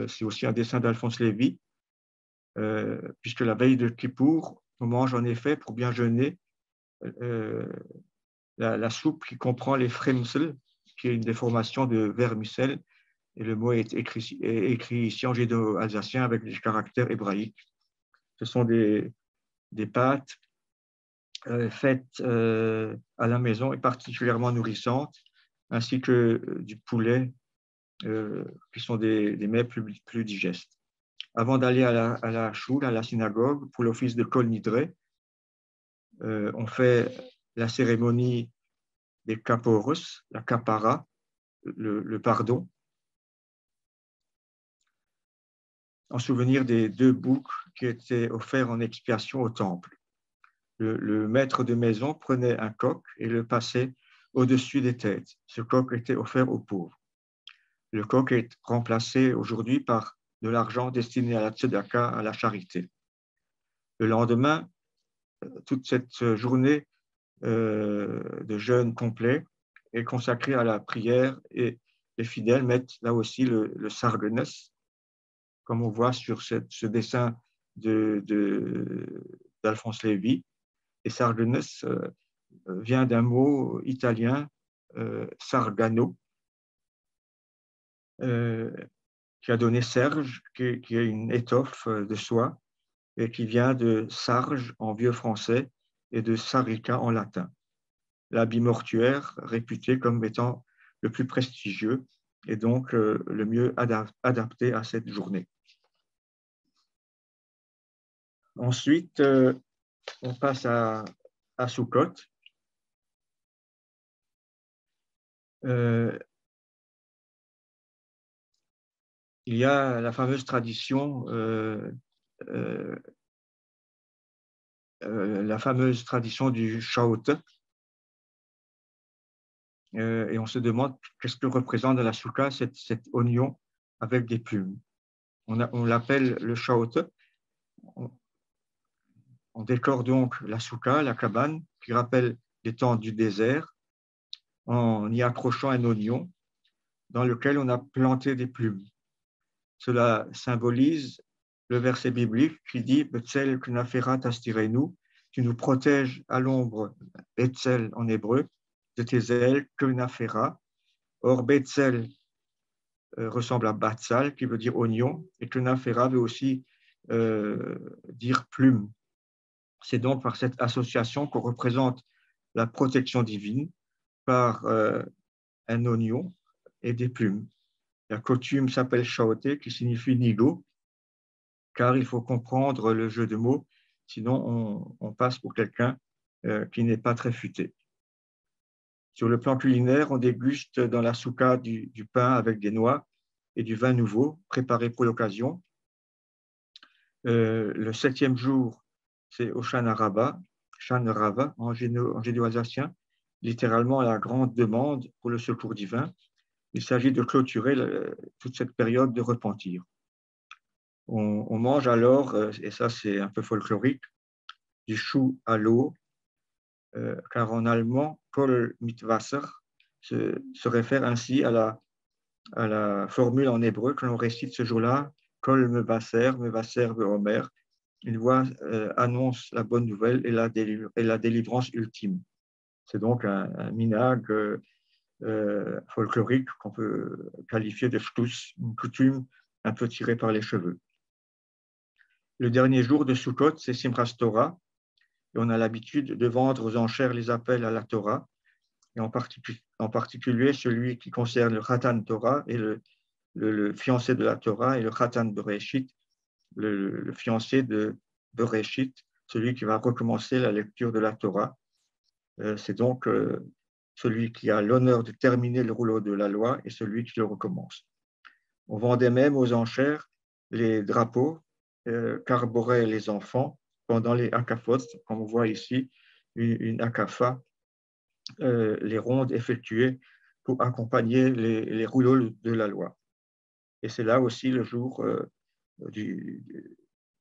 C'est aussi un dessin d'Alphonse Lévy, puisque la veille de Kippour, on mange en effet, pour bien jeûner, la soupe qui comprend les fremsel, qui est une déformation de vermicelle, et le mot est écrit ici en judéo-alsacien avec des caractères hébraïques. Ce sont des pâtes faites à la maison et particulièrement nourrissantes, ainsi que du poulet, qui sont des mets plus digestes. Avant d'aller à la choule, à la synagogue, pour l'office de Kol Nidre, on fait la cérémonie des kaporos, la kapara, le pardon, en souvenir des 2 boucs qui étaient offerts en expiation au temple. Le maître de maison prenait un coq et le passait au-dessus des têtes. Ce coq était offert aux pauvres. Le coq est remplacé aujourd'hui par de l'argent destiné à la tzedaka, à la charité. Le lendemain, toute cette journée de jeûne complet est consacrée à la prière et les fidèles mettent là aussi le sargenes, comme on voit sur ce dessin d'Alphonse Lévy. Et sargenes vient d'un mot italien, sargano, qui a donné serge, qui est une étoffe de soie. et qui vient de sarge en vieux français et de sarica en latin. L'habit mortuaire réputé comme étant le plus prestigieux et donc le mieux adapté à cette journée. Ensuite, on passe à Sukkot. Il y a la fameuse tradition, du shaot. Et on se demande qu'est-ce que représente dans la soukha cet oignon avec des plumes. On l'appelle le shaot. On décore donc la soukha, la cabane, qui rappelle les temps du désert, en y accrochant un oignon dans lequel on a planté des plumes. Cela symbolise le verset biblique qui dit « Betzel knafera tastirenu » tu nous protèges à l'ombre, Betzel en hébreu, de tes ailes, knafera. Or, Betzel ressemble à Batzal, qui veut dire oignon, et knafera veut aussi dire plume. C'est donc par cette association qu'on représente la protection divine par un oignon et des plumes. La coutume s'appelle shaoté, qui signifie nigo, car il faut comprendre le jeu de mots, sinon on passe pour quelqu'un qui n'est pas très futé. Sur le plan culinaire, on déguste dans la soukha du pain avec des noix et du vin nouveau, préparé pour l'occasion. Le 7e jour, c'est Oshana Rabbah, Shan Rava en judéo-alsacien, littéralement la grande demande pour le secours divin. Il s'agit de clôturer toute cette période de repentir. On mange alors, et ça c'est un peu folklorique, du chou à l'eau, car en allemand, Kol mit Wasser se réfère ainsi à la formule en hébreu que l'on récite ce jour-là, Kol me Wasser Omer. Une voix annonce la bonne nouvelle et la délivrance ultime. C'est donc un minhag folklorique qu'on peut qualifier de shtus, une coutume un peu tirée par les cheveux. Le dernier jour de Sukkot, c'est Simchas Torah, et on a l'habitude de vendre aux enchères les appels à la Torah, et en particulier celui qui concerne le Khatan Torah et le fiancé de la Torah, et le Khatan Bereshit, le fiancé de Bereshit, celui qui va recommencer la lecture de la Torah. C'est donc celui qui a l'honneur de terminer le rouleau de la loi et celui qui le recommence. On vendait même aux enchères les drapeaux qu'arboraient les enfants pendant les akafot, comme on voit ici, une akafa, les rondes effectuées pour accompagner les rouleaux de la loi. Et c'est là aussi le jour du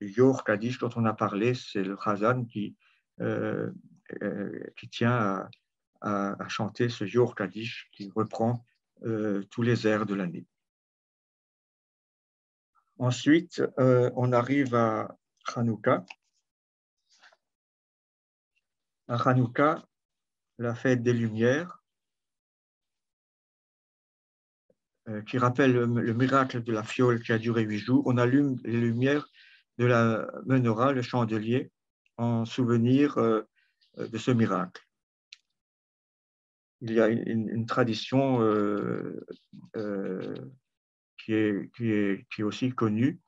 Yor Kaddish dont on a parlé, c'est le Chazan qui tient à chanter ce Yor Kaddish qui reprend tous les airs de l'année. Ensuite, on arrive à Hanouka. À Hanouka, la fête des Lumières, qui rappelle le miracle de la fiole qui a duré 8 jours. On allume les lumières de la menorah, le chandelier, en souvenir de ce miracle. Il y a une tradition qui est aussi connue.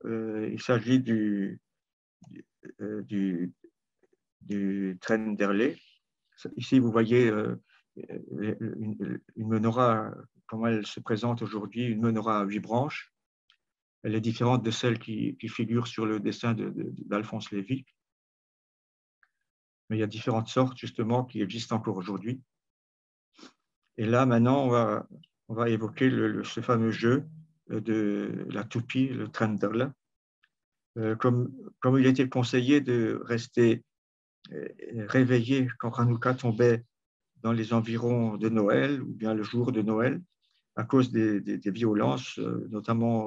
Il s'agit du Trenderle. Ici, vous voyez une menorah, comment elle se présente aujourd'hui, une menorah à 8 branches. Elle est différente de celle qui figure sur le dessin d'Alphonse Lévy. Mais il y a différentes sortes, justement, qui existent encore aujourd'hui. Et là, maintenant, on va évoquer ce fameux jeu de la toupie, le Trenderle. Comme il était conseillé de rester réveillé quand Hanouka tombait dans les environs de Noël ou bien le jour de Noël, à cause des violences, notamment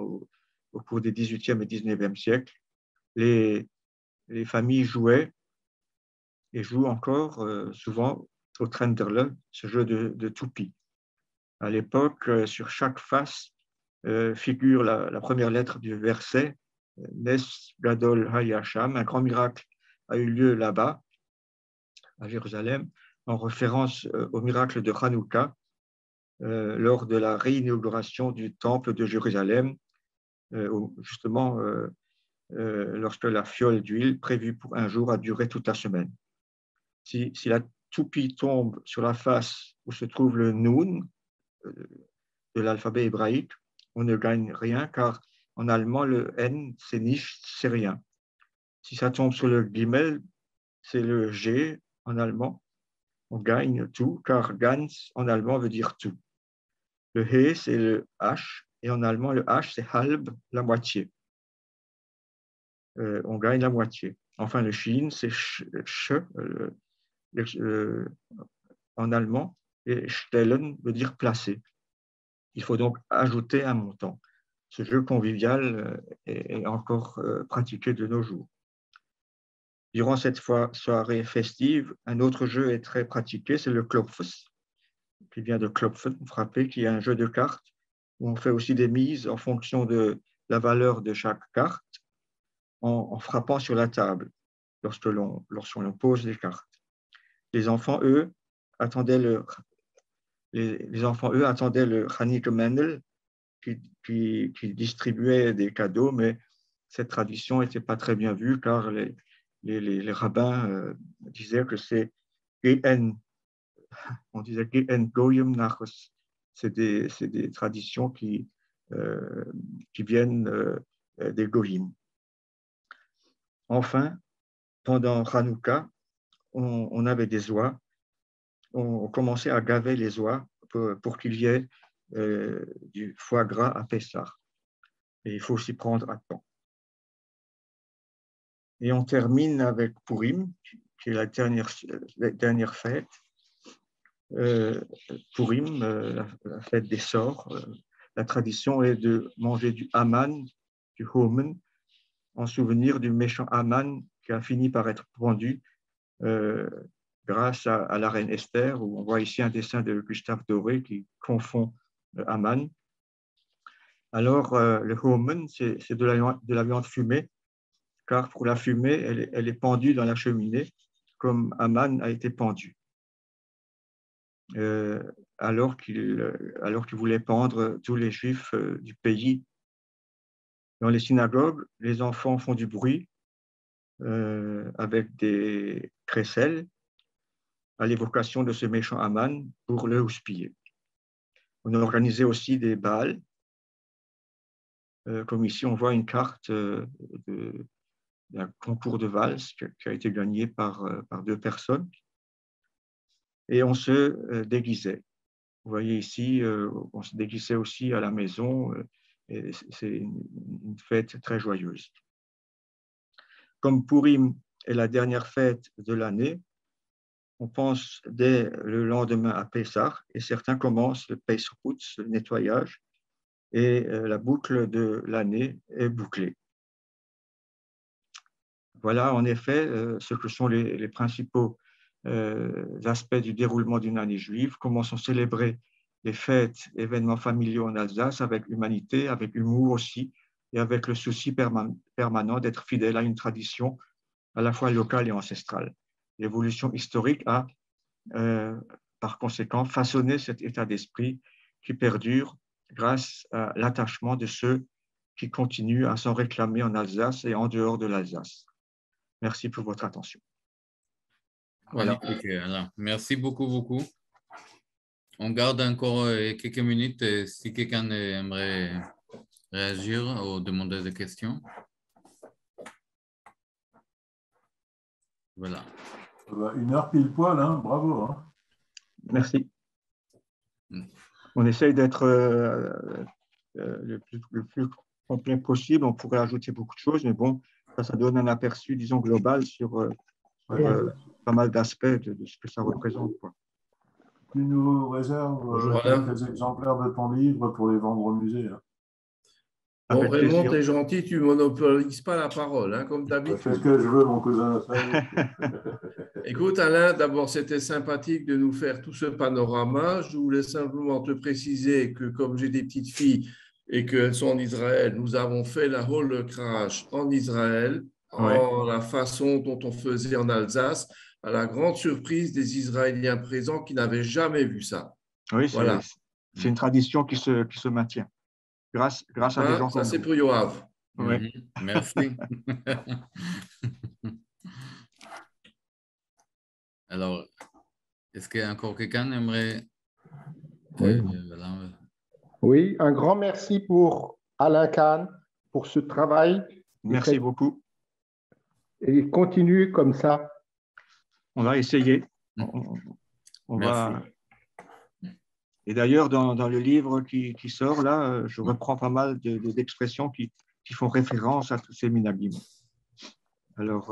au cours des 18e et 19e siècles. Les familles jouaient et jouent encore souvent au Trenderle, ce jeu de toupie. À l'époque, sur chaque face figure la première lettre du verset Nes Gadol Hayasham, un grand miracle a eu lieu là-bas, à Jérusalem, en référence au miracle de Hanouka, lors de la réinauguration du temple de Jérusalem, justement lorsque la fiole d'huile prévue pour un jour a duré toute la semaine. Si la toupie tombe sur la face où se trouve le Noun de l'alphabet hébraïque, on ne gagne rien car en allemand, le N, c'est niche, c'est rien. Si ça tombe sur le Gimel, c'est le G en allemand, on gagne tout car ganz en allemand veut dire tout. Le He, c'est le H et en allemand, le H, c'est halb, la moitié. On gagne la moitié. Enfin, le Shin, c'est ch, en allemand, et stellen veut dire placer. Il faut donc ajouter un montant. Ce jeu convivial est encore pratiqué de nos jours. Durant cette soirée festive, un autre jeu est très pratiqué, c'est le Klopfes, qui vient de Klopfen, frapper, qui est un jeu de cartes où on fait aussi des mises en fonction de la valeur de chaque carte en frappant sur la table lorsqu'on pose les cartes. Les enfants, eux, attendaient le Hanik Mendel qui distribuait des cadeaux, mais cette tradition n'était pas très bien vue car les rabbins disaient que c'est on disait Goyim Nachos. C'est des traditions qui viennent des Goyim. Enfin, pendant Hanouka, on avait des oies. On commençait à gaver les oies pour qu'il y ait du foie gras à Pessah. Et il faut s'y prendre à temps. Et on termine avec Purim, qui est la dernière fête. Purim, la fête des sorts. La tradition est de manger du Haman, du Homen, en souvenir du méchant Haman qui a fini par être pendu grâce à la reine Esther, où on voit ici un dessin de Gustave Doré qui confond Haman. Alors, le Homen, c'est de la viande fumée, car pour la fumée, elle est pendue dans la cheminée, comme Haman a été pendu, alors qu'il voulait pendre tous les Juifs du pays. Dans les synagogues, les enfants font du bruit avec des crécelles à l'évocation de ce méchant Haman pour le houspiller. On a organisé aussi des bals, comme ici on voit une carte d'un concours de valse qui a été gagné par 2 personnes, et on se déguisait. Vous voyez ici, on se déguisait aussi à la maison, et c'est une fête très joyeuse. Comme Purim est la dernière fête de l'année, on pense dès le lendemain à Pessah, et certains commencent le Pessahputz, le nettoyage, et la boucle de l'année est bouclée. Voilà en effet ce que sont les principaux aspects du déroulement d'une année juive, comment sont célébrées les fêtes, événements familiaux en Alsace avec humanité, avec humour aussi, et avec le souci permanent d'être fidèle à une tradition à la fois locale et ancestrale. L'évolution historique a, par conséquent, façonné cet état d'esprit qui perdure grâce à l'attachement de ceux qui continuent à s'en réclamer en Alsace et en dehors de l'Alsace. Merci pour votre attention. Voilà. Alain. Merci beaucoup. On garde encore quelques minutes si quelqu'un aimerait réagir ou demander des questions. Voilà. 1 heure pile poil, hein. Bravo. Hein. Merci. On essaye d'être le plus complet possible. On pourrait ajouter beaucoup de choses, mais bon, ça donne un aperçu, disons, global sur pas mal d'aspects de ce que ça représente, quoi. Tu nous réserves quelques exemplaires de ton livre pour les vendre au musée. Hein. Bon, Raymond, t'es gentil, tu ne monopolises pas la parole, hein, comme d'habitude. Fais ce que je veux, mon cousin. Écoute, Alain, d'abord, c'était sympathique de nous faire tout ce panorama. Je voulais simplement te préciser que, comme j'ai des petites filles, et qu'elles sont en Israël. Nous avons fait la Hol Crash en Israël, en la façon dont on faisait en Alsace, à la grande surprise des Israéliens présents qui n'avaient jamais vu ça. Oui, Voilà. C'est une tradition qui se maintient grâce à des gens Ça, comme c'est vous. pour Yoav. Oui. Merci. Alors, est-ce qu'il y a encore quelqu'un qui aimerait... Oui. Oui, un grand merci pour Alain Kahn, pour ce travail. Merci beaucoup. Et continue comme ça. On va essayer. On va... Et d'ailleurs, dans le livre qui sort, là, je reprends pas mal d'expressions qui font référence à tous ces minagim. Alors,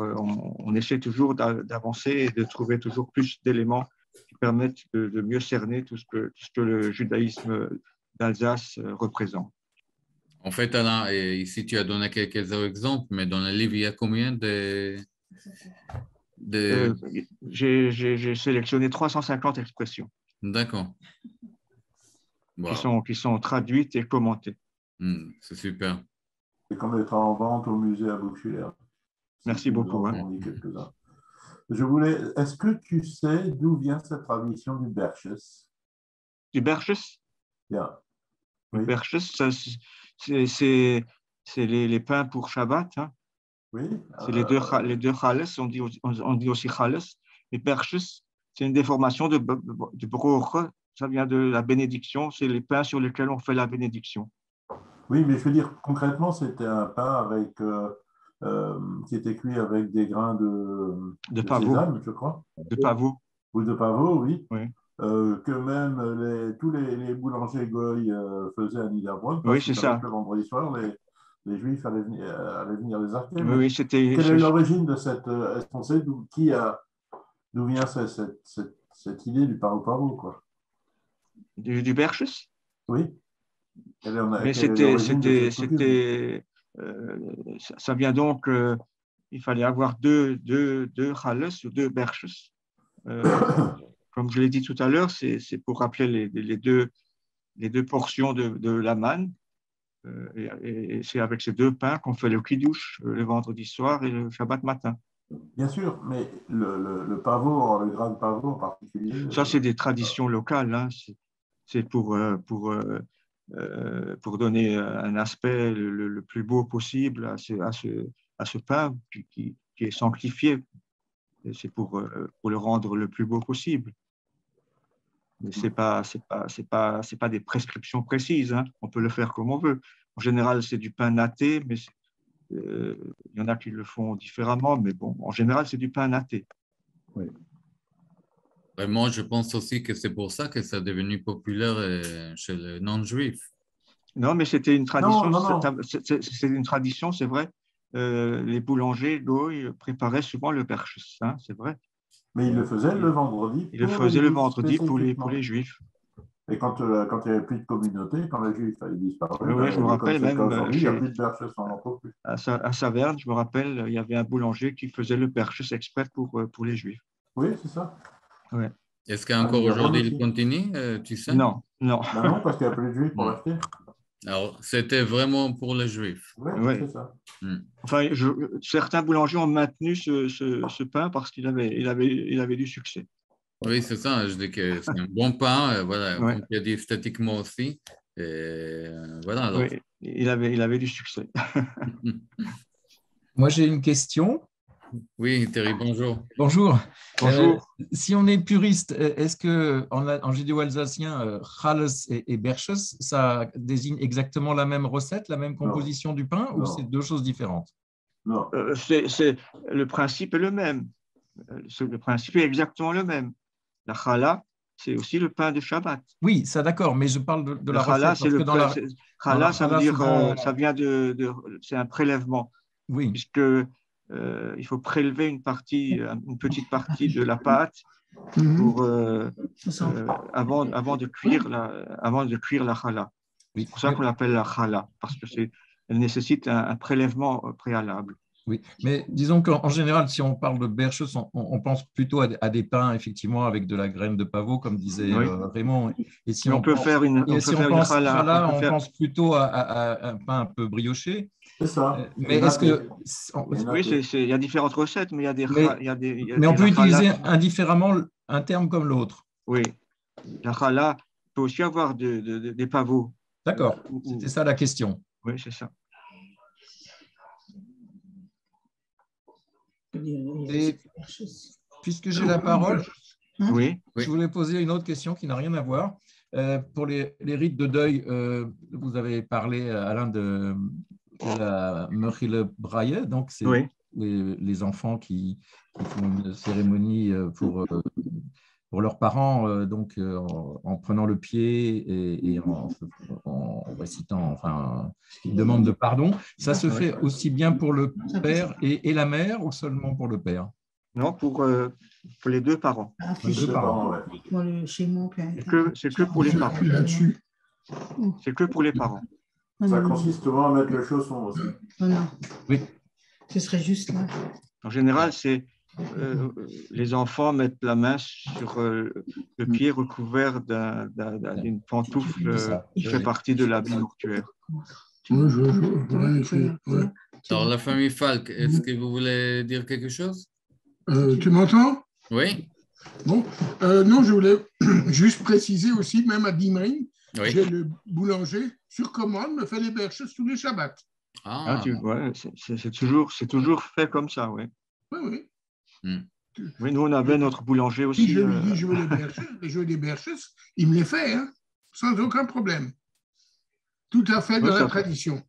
on essaie toujours d'avancer et de trouver toujours plus d'éléments qui permettent de mieux cerner tout ce que le judaïsme d'Alsace représente. En fait, Alain, et ici tu as donné quelques exemples, mais dans le livre, il y a combien J'ai sélectionné 350 expressions. D'accord. Qui sont traduites et commentées. C'est super. C'est comme être en vente au musée à Buxuler. Merci beaucoup. Est-ce que tu sais d'où vient cette tradition du Berches? Du Berches? Yeah. Oui. Le Berches, c'est les pains pour Shabbat. Hein. Oui. C'est les deux chales, on dit aussi chales. Les Berches, c'est une déformation de broche. Ça vient de la bénédiction, c'est les pains sur lesquels on fait la bénédiction. Oui, mais je veux dire, concrètement, c'était un pain avec, qui était cuit avec des grains de pavot. Sésame, je crois. De pavot. Ou de pavot, oui. Oui. Que même tous les boulangers goy faisaient à Niederbronn. Oui, c'est ça. Le vendredi soir, les Juifs allaient venir les acheter. Oui, c'était. Quelle est l'origine de cette... Est-ce qu'on sait d'où vient cette idée du pavot, quoi? Du Berches? Oui. Mais ça vient donc, il fallait avoir deux chales ou deux berches. Comme je l'ai dit tout à l'heure, c'est pour rappeler les deux portions de la manne. Et c'est avec ces deux pains qu'on fait le kiddush le vendredi soir et le Shabbat matin. Bien sûr, mais le pavot, le grain de pavot en particulier. Ça, c'est des traditions locales. Hein. C'est pour donner un aspect le plus beau possible à ce pain qui est sanctifié. C'est pour le rendre le plus beau possible. Mais c'est pas des prescriptions précises. Hein. On peut le faire comme on veut. En général, c'est du pain natté, mais il y en a qui le font différemment. Mais bon, en général, c'est du pain natté. Oui. Moi, je pense aussi que c'est pour ça que ça est devenu populaire chez les non-juifs. Non, mais c'était une tradition. Non. C'est une tradition, c'est vrai. Les boulangers goy préparaient souvent le berches, hein, c'est vrai. Mais ils le faisaient le vendredi. Ils le faisaient le vendredi pour les juifs. Et quand il n'y avait plus de communauté, quand les juifs avaient disparu, oui, je me rappelle même il n'y a plus de berches en entreprise. À Saverne, je me rappelle, il y avait un boulanger qui faisait le berches exprès pour les juifs. Oui, c'est ça. Ouais. Est-ce qu'encore aujourd'hui il continue, tu sais? Non. Non, parce qu'il n'y a plus de juifs pour l'acheter. Alors, c'était vraiment pour les juifs. Oui, c'est ça. Enfin, certains boulangers ont maintenu ce pain parce qu'il avait du succès. Oui, c'est ça. Je dis que c'est un bon pain, voilà, Ouais. comme tu as dit esthétiquement aussi. Et voilà. Alors. Oui, il avait du succès. Moi, j'ai une question. Oui, Thierry, bonjour. Bonjour. Bonjour. Si on est puriste, est-ce qu'en judéo-alsacien, chales et berches, ça désigne exactement la même recette, la même composition du pain, ou c'est deux choses différentes? Non. Le principe est le même. Le principe est exactement le même. La challah, c'est aussi le pain de Shabbat. Oui, ça d'accord, mais je parle de la challah, recette. Challah, ça veut dire, ça vient c'est un prélèvement. Oui. Puisque il faut prélever une petite partie de la pâte pour, avant de cuire la challah. C'est pour ça qu'on l'appelle la challah, parce qu'elle nécessite un prélèvement préalable. Oui, mais disons qu'en général, si on parle de bercheuse, on pense plutôt à des pains, effectivement, avec de la graine de pavot, comme disait Raymond. Et si on pense challah, on pense plutôt à un pain un peu brioché. C'est ça. Mais est-ce que... Oui, il y a différentes recettes, mais il y a des... Mais on peut utiliser indifféremment un terme comme l'autre. Oui. La challah peut aussi avoir des pavots. D'accord, c'était ça la question. Oui, c'est ça. Et puisque j'ai la parole, oui. Je voulais poser une autre question qui n'a rien à voir. Pour les rites de deuil, vous avez parlé, Alain, de la Mechile Braille, donc c'est les enfants qui font une cérémonie pour leurs parents, donc en prenant le pied et en récitant, enfin, une demande de pardon. Ça se fait aussi bien pour le père et la mère ou seulement pour le père? Non, pour les deux parents. Les deux parents, ouais. C'est que pour les parents. C'est que pour les parents. Ça consiste souvent à mettre le chausson aussi. Non. Oui. Ce serait juste là. En général, c'est les enfants mettent la main sur le pied recouvert d'une pantoufle qui fait partie de l'habit mortuaire. Alors, la famille Falk, est-ce que vous voulez dire quelque chose? Tu m'entends? Oui. Bon, non, je voulais juste préciser aussi, même à Dimring, j'ai le boulanger sur commande me fait les bercheuses tous les Shabbats. C'est toujours fait comme ça, oui. Oui. Oui, nous, on avait notre boulanger aussi. Si je lui dis je veux des bercheuses, il me les fait, hein, sans aucun problème. Tout à fait dans la tradition.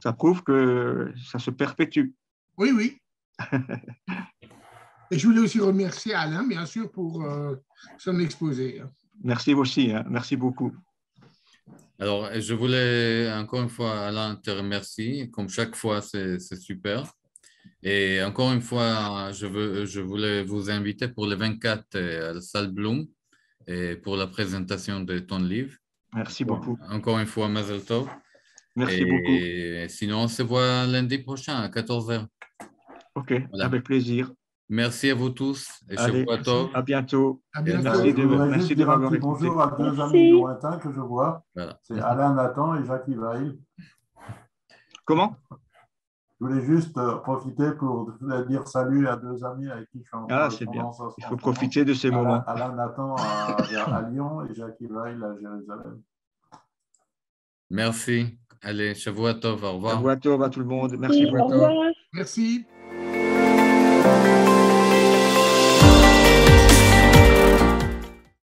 Ça prouve que ça se perpétue. Oui. Et je voulais aussi remercier Alain, bien sûr, pour son exposé. Merci aussi, hein. Merci beaucoup. Alors, je voulais encore une fois, Alain, te remercier. Comme chaque fois, c'est super. Et encore une fois, je voulais vous inviter pour le 24 à la salle Bloom et pour la présentation de ton livre. Merci beaucoup. Encore une fois, Mazel Tov. Merci beaucoup. Et sinon, on se voit lundi prochain à 14h. OK, avec plaisir. Merci à vous tous. Et allez, à bientôt. Merci de m'avoir écouté. Bonjour à deux amis lointains que je vois. Voilà. C'est Alain Nathan et Jacques Ivail. Comment? Je voulais juste profiter pour dire salut à deux amis avec qui je suis en correspondance. C'est bien. Il faut profiter de ces moments. Alain Nathan à Lyon et Jacques Ivail à Jérusalem. Merci. Allez, Shavua Tov, au revoir. Shavua Tov à tout le monde. Merci beaucoup. Merci.